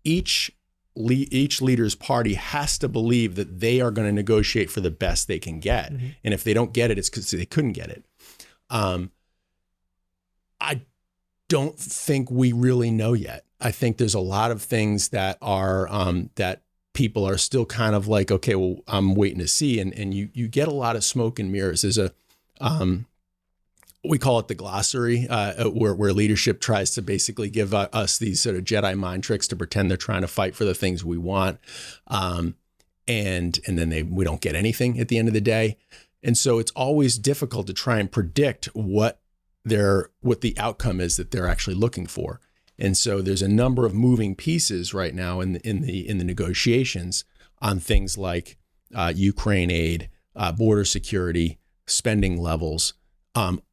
each leader's party has to believe that they are going to negotiate for the best they can get. Mm-hmm. And if they don't get it, it's because they couldn't get it. I don't think we really know yet. I think there's a lot of things that are that people are still kind of like, okay, well, I'm waiting to see. And you get a lot of smoke and mirrors. There's we call it the glossary, where leadership tries to basically give us these sort of Jedi mind tricks to pretend they're trying to fight for the things we want. And then we don't get anything at the end of the day. And so it's always difficult to try and predict what the outcome is that they're actually looking for. And so there's a number of moving pieces right now in the negotiations on things like Ukraine aid, border security, spending levels.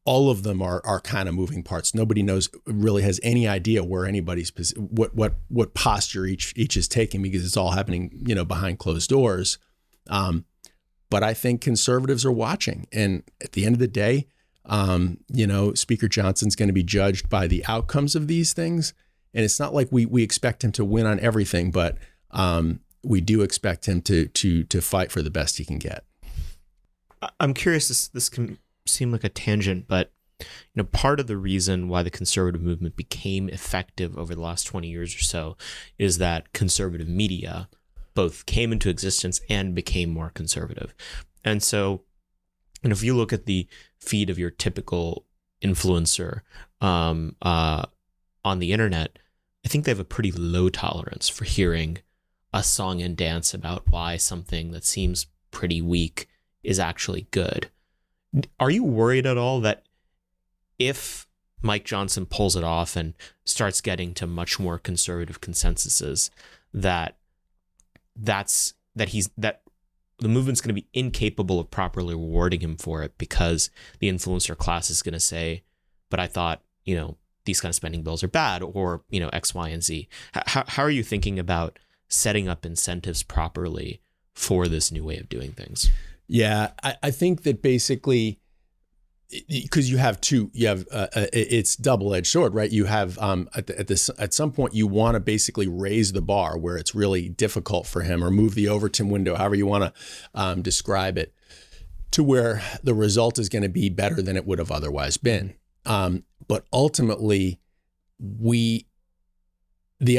All of them are kind of moving parts. Nobody really has any idea where anybody's what posture each is taking, because it's all happening, behind closed doors. But I think conservatives are watching, and at the end of the day, Speaker Johnson's going to be judged by the outcomes of these things. And it's not like we expect him to win on everything, but we do expect him to fight for the best he can get. I'm curious, this can seem like a tangent, but part of the reason why the conservative movement became effective over the last 20 years or so is that conservative media both came into existence and became more conservative. And so, if you look at the feed of your typical influencer on the internet, I think they have a pretty low tolerance for hearing a song and dance about why something that seems pretty weak is actually good. Are you worried at all that if Mike Johnson pulls it off and starts getting to much more conservative consensuses, that the movement's going to be incapable of properly rewarding him for it because the influencer class is going to say, but I thought, these kind of spending bills are bad, or, X, Y, and Z. How are you thinking about setting up incentives properly for this new way of doing things? Yeah, I think that basically, because it's double-edged sword, right? You have at some point you want to basically raise the bar where it's really difficult for him, or move the Overton window, however you want to describe it, to where the result is going to be better than it would have otherwise been. But ultimately, the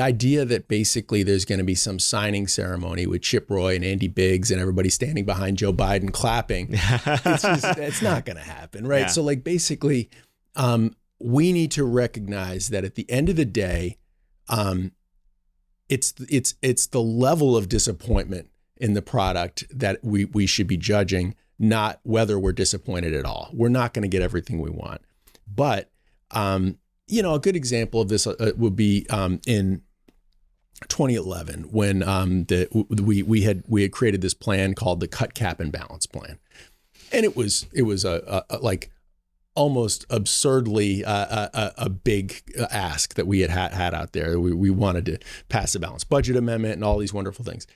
idea that basically there's going to be some signing ceremony with Chip Roy and Andy Biggs and everybody standing behind Joe Biden clapping, it's not going to happen, right? Yeah. So basically, we need to recognize that at the end of the day, it's the level of disappointment in the product that we should be judging, not whether we're disappointed at all. We're not going to get everything we want, but a good example of this would be in 2011 when we had created this plan called the Cut, Cap, and Balance plan, and it was a almost absurdly a big ask that we had out there. We wanted to pass a balanced budget amendment and all these wonderful things.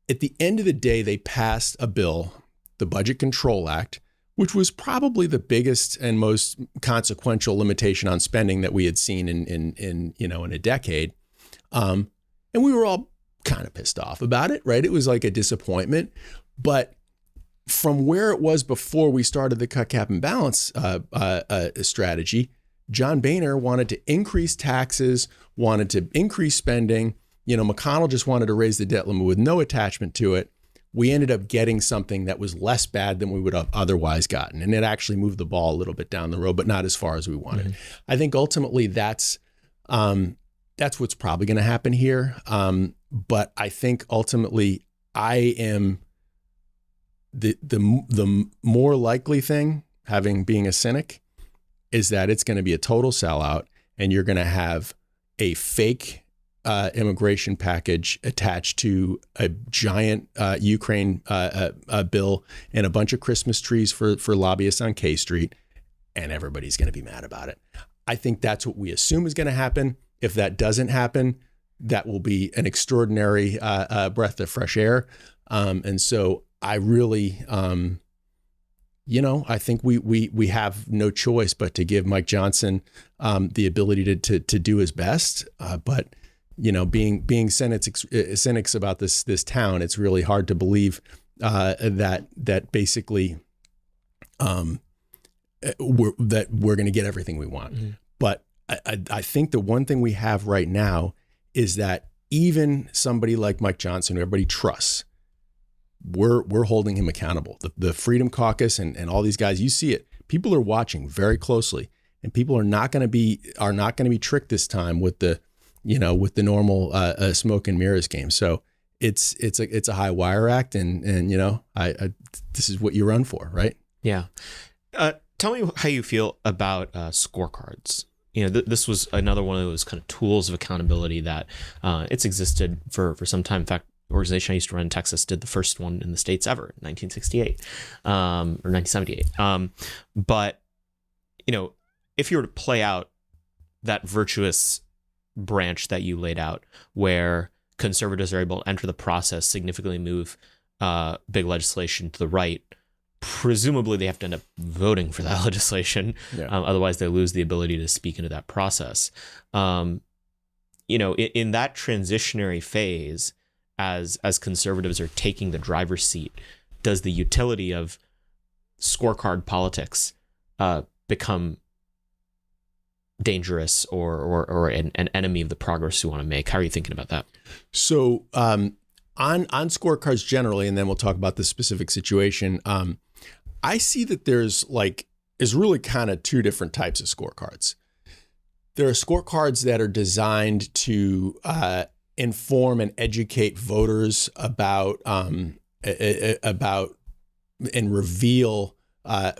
At the end of the day, they passed a bill, the Budget Control Act, which was probably the biggest and most consequential limitation on spending that we had seen in a decade. And we were all kind of pissed off about it, right? It was like a disappointment. But from where it was before we started the Cut, Cap, and Balance strategy, John Boehner wanted to increase taxes, wanted to increase spending. McConnell just wanted to raise the debt limit with no attachment to it. We ended up getting something that was less bad than we would have otherwise gotten. And it actually moved the ball a little bit down the road, but not as far as we wanted. Mm-hmm. I think ultimately that's what's probably going to happen here. But I think ultimately I am the more likely thing, being a cynic, is that it's going to be a total sellout and you're going to have a fake immigration package attached to a giant Ukraine bill and a bunch of Christmas trees for lobbyists on K Street, and everybody's going to be mad about it. I think that's what we assume is going to happen. If that doesn't happen, that will be an extraordinary breath of fresh air. And so I really, I think we have no choice but to give Mike Johnson the ability to do his best. But being cynics about this town, it's really hard to believe that basically we're going to get everything we want. Mm-hmm. But I think the one thing we have right now is that even somebody like Mike Johnson, who everybody trusts, we're holding him accountable. The Freedom Caucus and all these guys, you see it. People are watching very closely, and people are not going to be tricked this time with the normal smoke and mirrors game. So it's a high wire act, and this is what you run for, right? Yeah. Tell me how you feel about scorecards. This was another one of those kind of tools of accountability that it's existed for some time. In fact, the organization I used to run in Texas did the first one in the States ever in 1968 or 1978. But, if you were to play out that virtuous branch that you laid out, where conservatives are able to enter the process, significantly move big legislation to the right, presumably they have to end up voting for that legislation. Yeah. Otherwise they lose the ability to speak into that process. In that transitionary phase, as conservatives are taking the driver's seat, does the utility of scorecard politics become dangerous or an enemy of the progress you want to make? How are you thinking about that? So on scorecards generally, and then we'll talk about the specific situation, I see that there's really kind of two different types of scorecards. There are scorecards that are designed to inform and educate voters about and reveal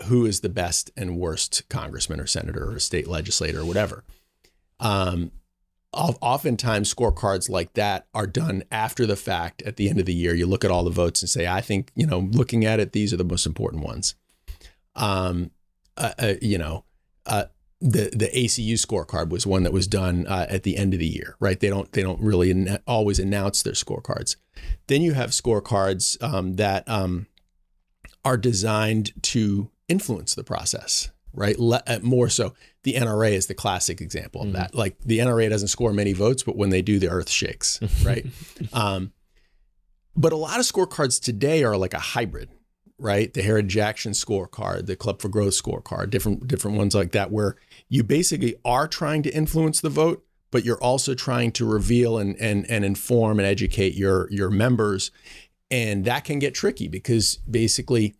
who is the best and worst congressman or senator or state legislator or whatever. Oftentimes scorecards like that are done after the fact. At the end of the year, you look at all the votes and say, I think, looking at it, these are the most important ones. The ACU scorecard was one that was done at the end of the year, right? They don't really always announce their scorecards. Then you have scorecards that are designed to influence the process, right? More so, the NRA is the classic example of that. Like the NRA doesn't score many votes, but when they do, the earth shakes, right? But a lot of scorecards today are like a hybrid, right? The Heritage Action scorecard, the Club for Growth scorecard, different ones like that, where you basically are trying to influence the vote, but you're also trying to reveal and inform and educate your members. And that can get tricky because basically,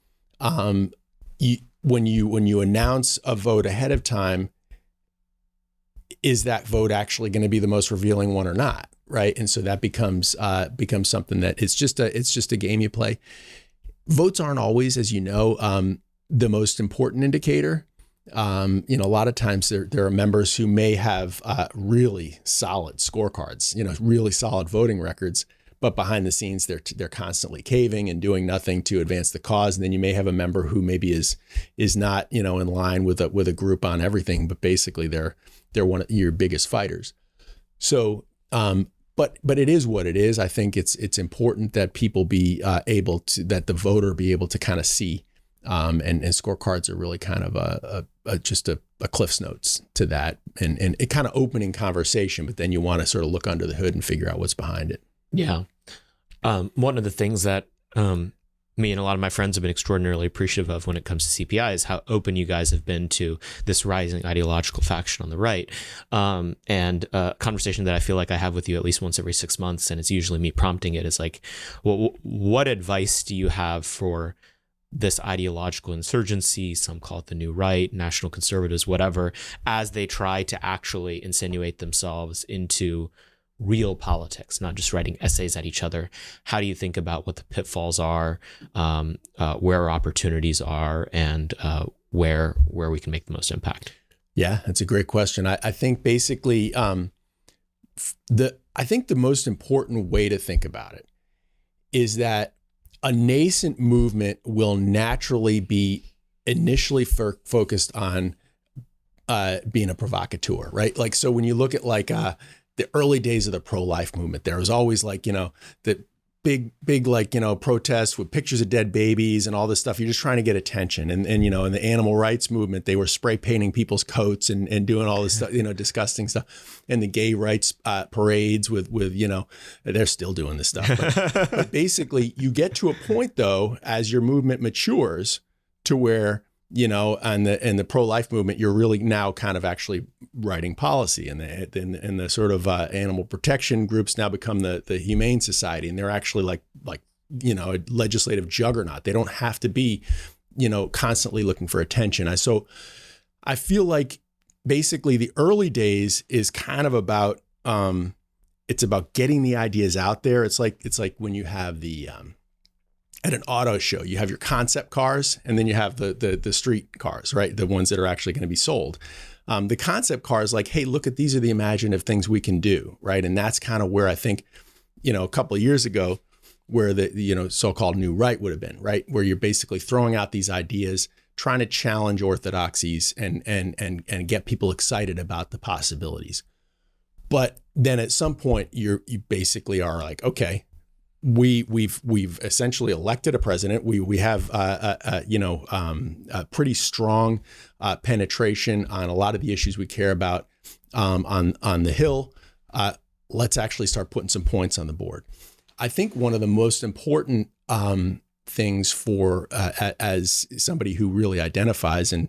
when you announce a vote ahead of time, is that vote actually going to be the most revealing one or not, right? And so that becomes something that it's just a game you play. Votes aren't always, as you know, the most important indicator. A lot of times there are members who may have really solid scorecards, really solid voting records, but behind the scenes they're constantly caving and doing nothing to advance the cause. And then you may have a member who maybe is not in line with a group on everything, but basically they're one of your biggest fighters. So, but it is what it is. I think it's important that people be able to, that the voter be able to kind of see, and scorecards are really kind of just a Cliff's Notes to that, and it kind of opening conversation. But then you want to sort of look under the hood and figure out what's behind it. Yeah. One of the things that me and a lot of my friends have been extraordinarily appreciative of when it comes to CPI is how open you guys have been to this rising ideological faction on the right. And a conversation that I feel like I have with you at least once every 6 months, and it's usually me prompting it, is like, well, what advice do you have for this ideological insurgency? Some call it the new right, national conservatives, whatever, as they try to actually insinuate themselves into real politics, not just writing essays at each other. How do you think about what the pitfalls are, where opportunities are, and where we can make the most impact? Yeah, that's a great question. I think basically, I think the most important way to think about it is that a nascent movement will naturally be initially focused on being a provocateur, right? Like, so when you look at the early days of the pro-life movement, there was always the big protests with pictures of dead babies and all this stuff. You're just trying to get attention. And in the animal rights movement, they were spray painting people's coats and doing all this stuff, disgusting stuff. And the gay rights parades with they're still doing this stuff. But basically, you get to a point though, as your movement matures, to where and the pro-life movement, you're really now kind of actually writing policy, and the sort of animal protection groups now become the Humane Society, and they're actually like a legislative juggernaut. They don't have to be constantly looking for attention. So I feel like basically the early days is kind of about it's about getting the ideas out there. It's like when you have the at an auto show, you have your concept cars, and then you have the street cars, right? The ones that are actually going to be sold. The concept car is like, hey, look at, these are the imaginative things we can do, right? And that's kind of where I think, a couple of years ago, where the so-called new right would have been, right? Where you're basically throwing out these ideas, trying to challenge orthodoxies and get people excited about the possibilities. But then at some point, you basically are like, okay, we've essentially elected a president. We have a pretty strong penetration on a lot of the issues we care about on the Hill. Let's actually start putting some points on the board. I think one of the most important things for as somebody who really identifies and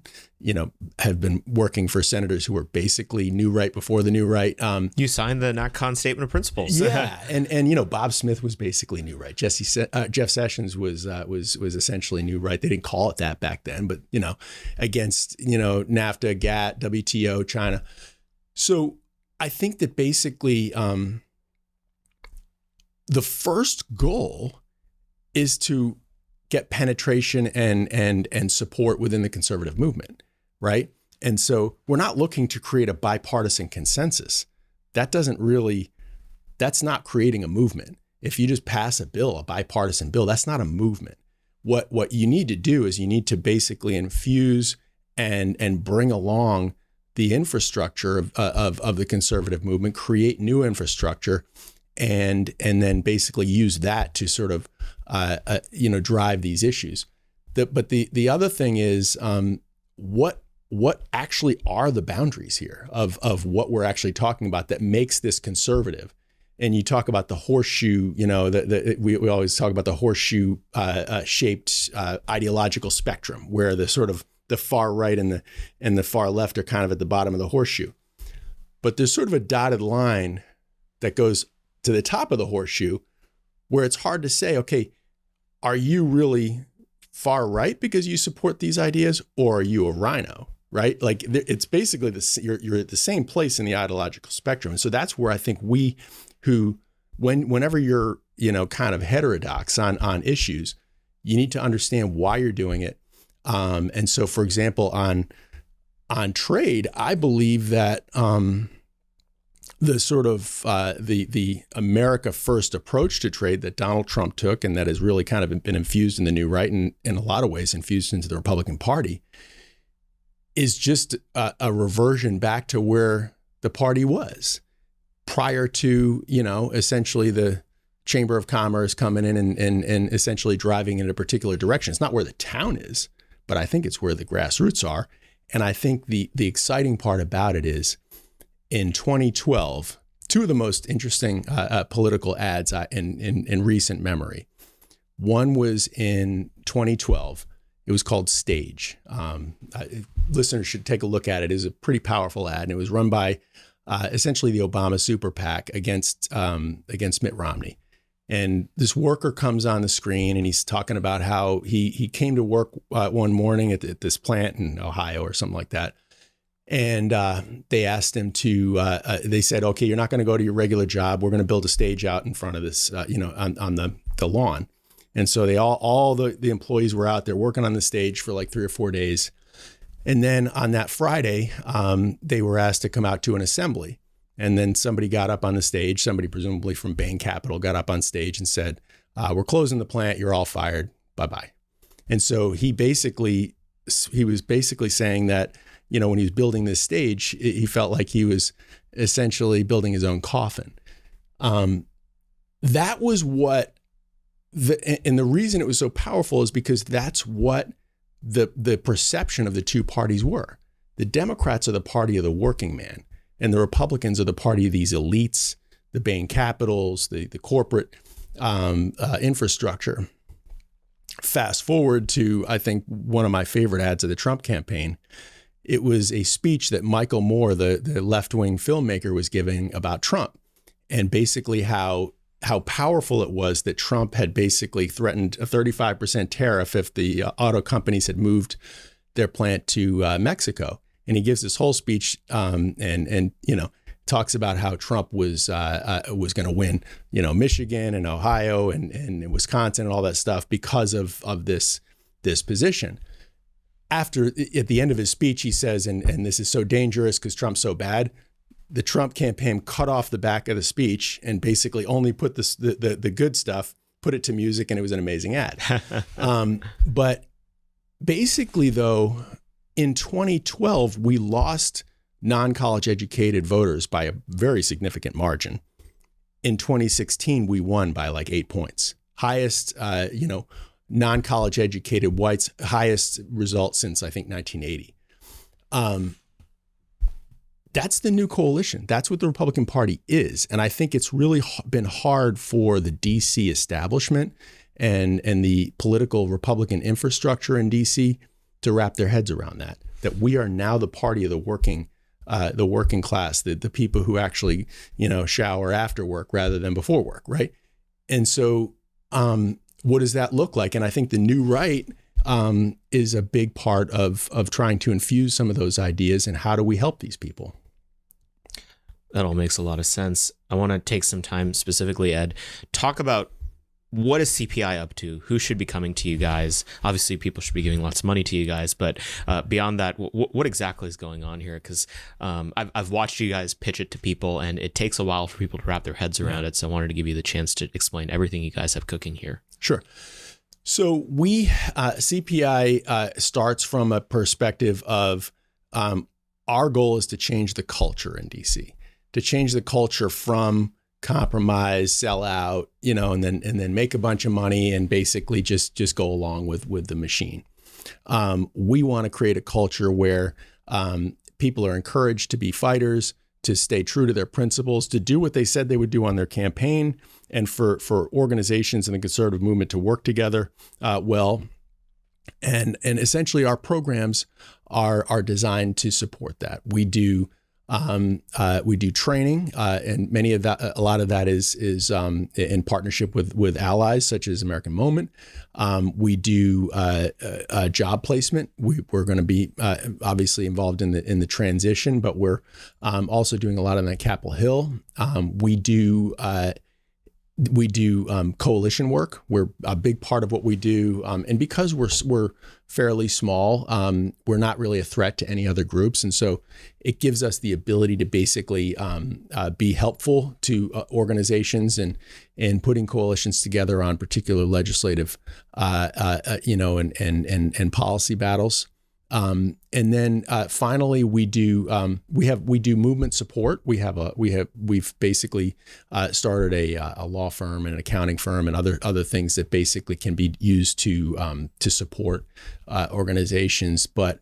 have been working for senators who were basically new right before the new right. You signed the NatCon Statement of Principles. Yeah, and Bob Smith was basically new right. Jeff Sessions was essentially new right. They didn't call it that back then, but against NAFTA, GATT, WTO, China. So I think that basically the first goal is to get penetration and support within the conservative movement, right? And so we're not looking to create a bipartisan consensus. That's not creating a movement. If you just pass a bill, a bipartisan bill, that's not a movement. What you need to do is you need to basically infuse and bring along the infrastructure of the conservative movement, create new infrastructure, and then basically use that to sort of drive these issues. But the other thing is what actually are the boundaries here of what we're actually talking about that makes this conservative? And you talk about the horseshoe, we always talk about the horseshoe shaped ideological spectrum, where the sort of the far right and the far left are kind of at the bottom of the horseshoe. But there's sort of a dotted line that goes to the top of the horseshoe where it's hard to say, okay, are you really far right because you support these ideas, or are you a rhino, right? Like it's basically you're at the same place in the ideological spectrum. And so that's where I think whenever you're, kind of heterodox on issues, you need to understand why you're doing it. And so, for example, on trade, I believe that the sort of the America First approach to trade that Donald Trump took, and that has really kind of been infused in the new right, and in a lot of ways infused into the Republican Party, is just a reversion back to where the party was prior to, essentially the Chamber of Commerce coming in and essentially driving in a particular direction. It's not where the town is, but I think it's where the grassroots are. And I think the exciting part about it is in 2012, two of the most interesting political ads in recent memory. One was in 2012. It was called Stage. Listeners should take a look at it. It is a pretty powerful ad, and it was run by essentially the Obama super PAC against Mitt Romney. And this worker comes on the screen, and he's talking about how he came to work one morning at this plant in Ohio or something like that. And they asked him they said, okay, you're not going to go to your regular job. We're going to build a stage out in front of this, on the lawn. And so all the employees were out there working on the stage for like 3 or 4 days. And then on that Friday, they were asked to come out to an assembly. And then somebody got up on the stage, somebody presumably from Bain Capital got up on stage and said, we're closing the plant. You're all fired. Bye-bye. And so he was basically saying that, when he was building this stage, he felt like he was essentially building his own coffin. That was what and the reason it was so powerful is because that's what the perception of the two parties were. The Democrats are the party of the working man, and the Republicans are the party of these elites, the Bain Capitals, the corporate infrastructure. Fast forward to, I think, one of my favorite ads of the Trump campaign. It was a speech that Michael Moore, the left-wing filmmaker, was giving about Trump, and basically how powerful it was that Trump had basically threatened a 35% tariff if the auto companies had moved their plant to Mexico. And he gives this whole speech and talks about how Trump was going to win, Michigan and Ohio and Wisconsin and all that stuff because of this position. At the end of his speech, he says, and this is so dangerous because Trump's so bad. The Trump campaign cut off the back of the speech and basically only put the good stuff, put it to music, and it was an amazing ad. But basically, though, in 2012, we lost non-college educated voters by a very significant margin. In 2016, we won by like 8 points. Highest, non-college educated whites, highest result since, I think, 1980. That's the new coalition. That's what the Republican Party is. And I think it's really been hard for the DC establishment and the political Republican infrastructure in DC to wrap their heads around that we are now the party of the working class, the people who actually, shower after work rather than before work, right? And so what does that look like? And I think the new right is a big part of trying to infuse some of those ideas. And how do we help these people? That all makes a lot of sense. I want to take some time specifically, Ed, talk about what is CPI up to? Who should be coming to you guys? Obviously, people should be giving lots of money to you guys, but beyond that, what exactly is going on here? Because I've watched you guys pitch it to people, and it takes a while for people to wrap their heads around it. So I wanted to give you the chance to explain everything you guys have cooking here. Sure. So we CPI starts from a perspective of our goal is to change the culture in DC, to change the culture from compromise, sell out, and then make a bunch of money and basically just go along with the machine. We want to create a culture where people are encouraged to be fighters, to stay true to their principles, to do what they said they would do on their campaign, and for organizations in the conservative movement to work together well. And essentially our programs are designed to support that. We do training, and a lot of that is in partnership with allies such as American Moment. We do job placement. We're going to be obviously involved in the transition, but we're also doing a lot on that Capitol Hill. We do coalition work. We're a big part of what we do, and because we're fairly small, we're not really a threat to any other groups, and so it gives us the ability to basically be helpful to organizations and putting coalitions together on particular legislative, and policy battles. And then finally, we do movement support. We've basically started a law firm and an accounting firm and other things that basically can be used to support organizations. But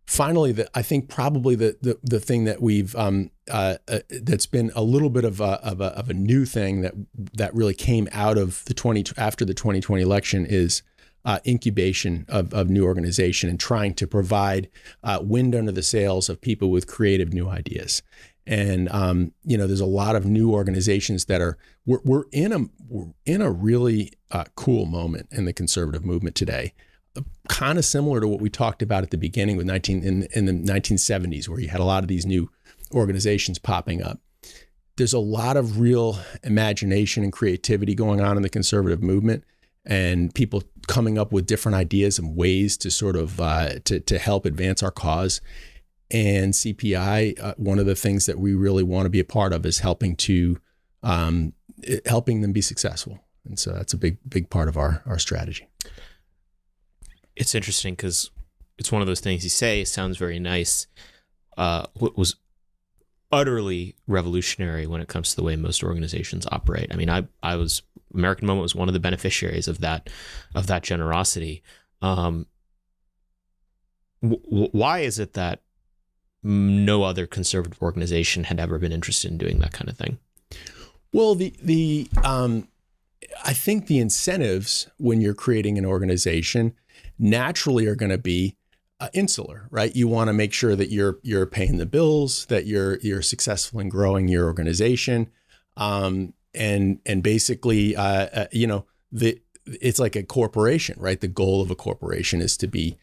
finally, I think probably the thing that we've that's been a little bit of a new thing that really came out of after the 2020 election is incubation of new organization and trying to provide wind under the sails of people with creative new ideas. And there's a lot of new organizations that we're in a really cool moment in the conservative movement today, kind of similar to what we talked about at the beginning with in the 1970s, where you had a lot of these new organizations popping up. There's a lot of real imagination and creativity going on in the conservative movement, and people coming up with different ideas and ways to sort of to help advance our cause. And CPI, one of the things that we really want to be a part of is helping them be successful. And so that's a big part of our strategy. It's interesting because it's one of those things you say, it sounds very nice. What was utterly revolutionary when it comes to the way most organizations operate. I mean, American Moment was one of the beneficiaries of that generosity. Why is it that no other conservative organization had ever been interested in doing that kind of thing? Well, I think the incentives when you're creating an organization naturally are going to be insular, right? You want to make sure that you're paying the bills, that you're successful in growing your organization, and basically, it's like a corporation, right? The goal of a corporation is to be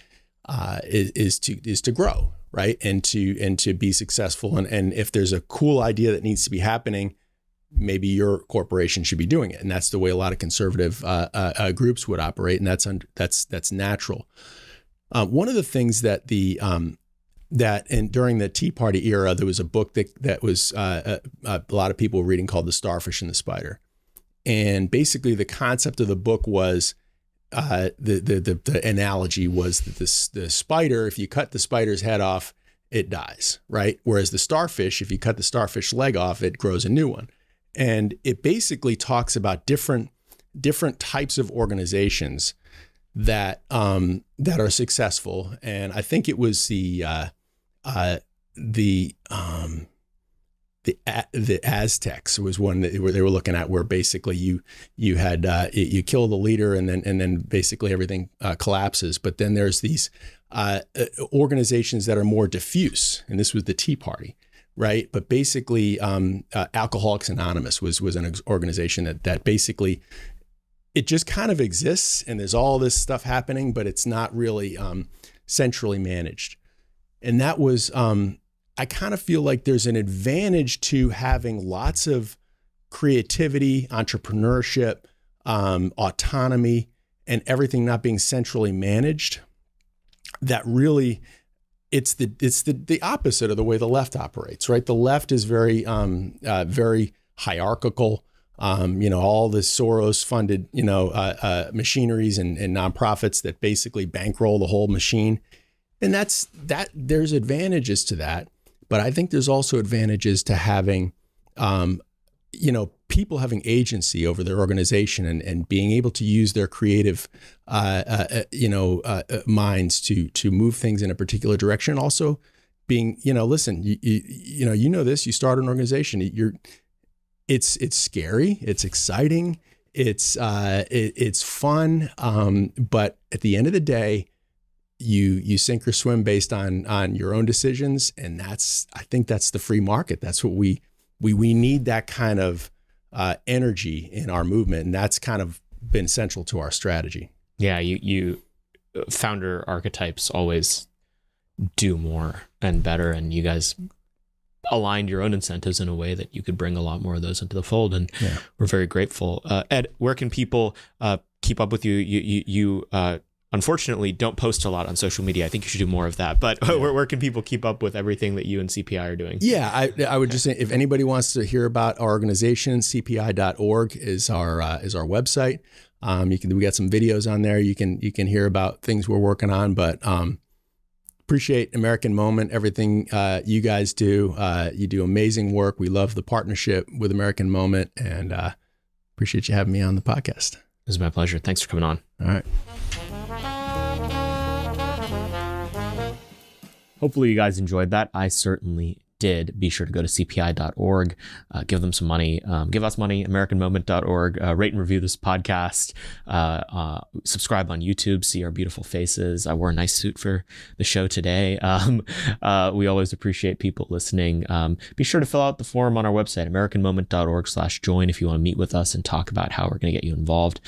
is to grow, right? And to be successful. And if there's a cool idea that needs to be happening, maybe your corporation should be doing it. And that's the way a lot of conservative groups would operate, and that's natural. One of the things that during the Tea Party era, there was a book that was a lot of people were reading called The Starfish and the Spider. And basically the concept of the book was the analogy was that the spider, if you cut the spider's head off, it dies, right? Whereas the starfish, if you cut the starfish leg off, it grows a new one. And it basically talks about different types of organizations that are successful. And I think it was the Aztecs was one that they were looking at, where basically you had you kill the leader and then basically everything collapses. But then there's these organizations that are more diffuse, and this was the Tea Party, right? But basically, Alcoholics Anonymous was an organization that basically it just kind of exists, and there's all this stuff happening, but it's not really centrally managed. And that was I kind of feel like there's an advantage to having lots of creativity, entrepreneurship, autonomy, and everything not being centrally managed. That really, it's the opposite of the way the left operates, right? The left is very hierarchical. All the Soros funded, machineries and nonprofits that basically bankroll the whole machine. And there's advantages to that. But I think there's also advantages to having, people having agency over their organization and being able to use their creative, minds to move things in a particular direction. Also being, listen, you know this, you start an organization, it's scary, it's exciting, it's fun. But at the end of the day, you sink or swim based on your own decisions. And I think that's the free market. That's what we need, that kind of energy in our movement. And that's kind of been central to our strategy. Yeah. You founder archetypes always do more and better. And you guys aligned your own incentives in a way that you could bring a lot more of those into the fold. And we're very grateful. Ed, where can people keep up with you? You unfortunately don't post a lot on social media. I think you should do more of that. But where can people keep up with everything that you and CPI are doing? Yeah, I would just say, if anybody wants to hear about our organization, cpi.org is our website. We got some videos on there. You can hear about things we're working on. But appreciate American Moment, everything you guys do. You do amazing work. We love the partnership with American Moment, and appreciate you having me on the podcast. It was my pleasure. Thanks for coming on. All right. Hopefully you guys enjoyed that. I certainly did. Be sure to go to cpi.org, give them some money, give us money, americanmoment.org, rate and review this podcast, subscribe on YouTube, see our beautiful faces. I wore a nice suit for the show today. We always appreciate people listening. Be sure to fill out the form on our website, americanmoment.org/join, if you want to meet with us and talk about how we're going to get you involved.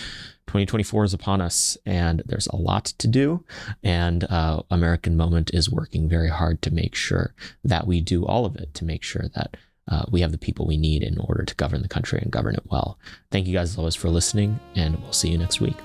2024 is upon us, and there's a lot to do. And American Moment is working very hard to make sure that we do all of it, to make sure that we have the people we need in order to govern the country and govern it well. Thank you guys as always for listening, and we'll see you next week.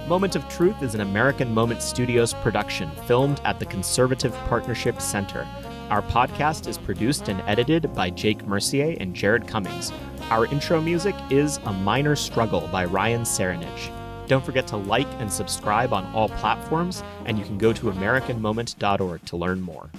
Moment of Truth is an American Moment Studios production, filmed at the Conservative Partnership Center. Our podcast is produced and edited by Jake Mercier and Jared Cummings. Our intro music is A Minor Struggle by Ryan Serenich. Don't forget to like and subscribe on all platforms, and you can go to AmericanMoment.org to learn more.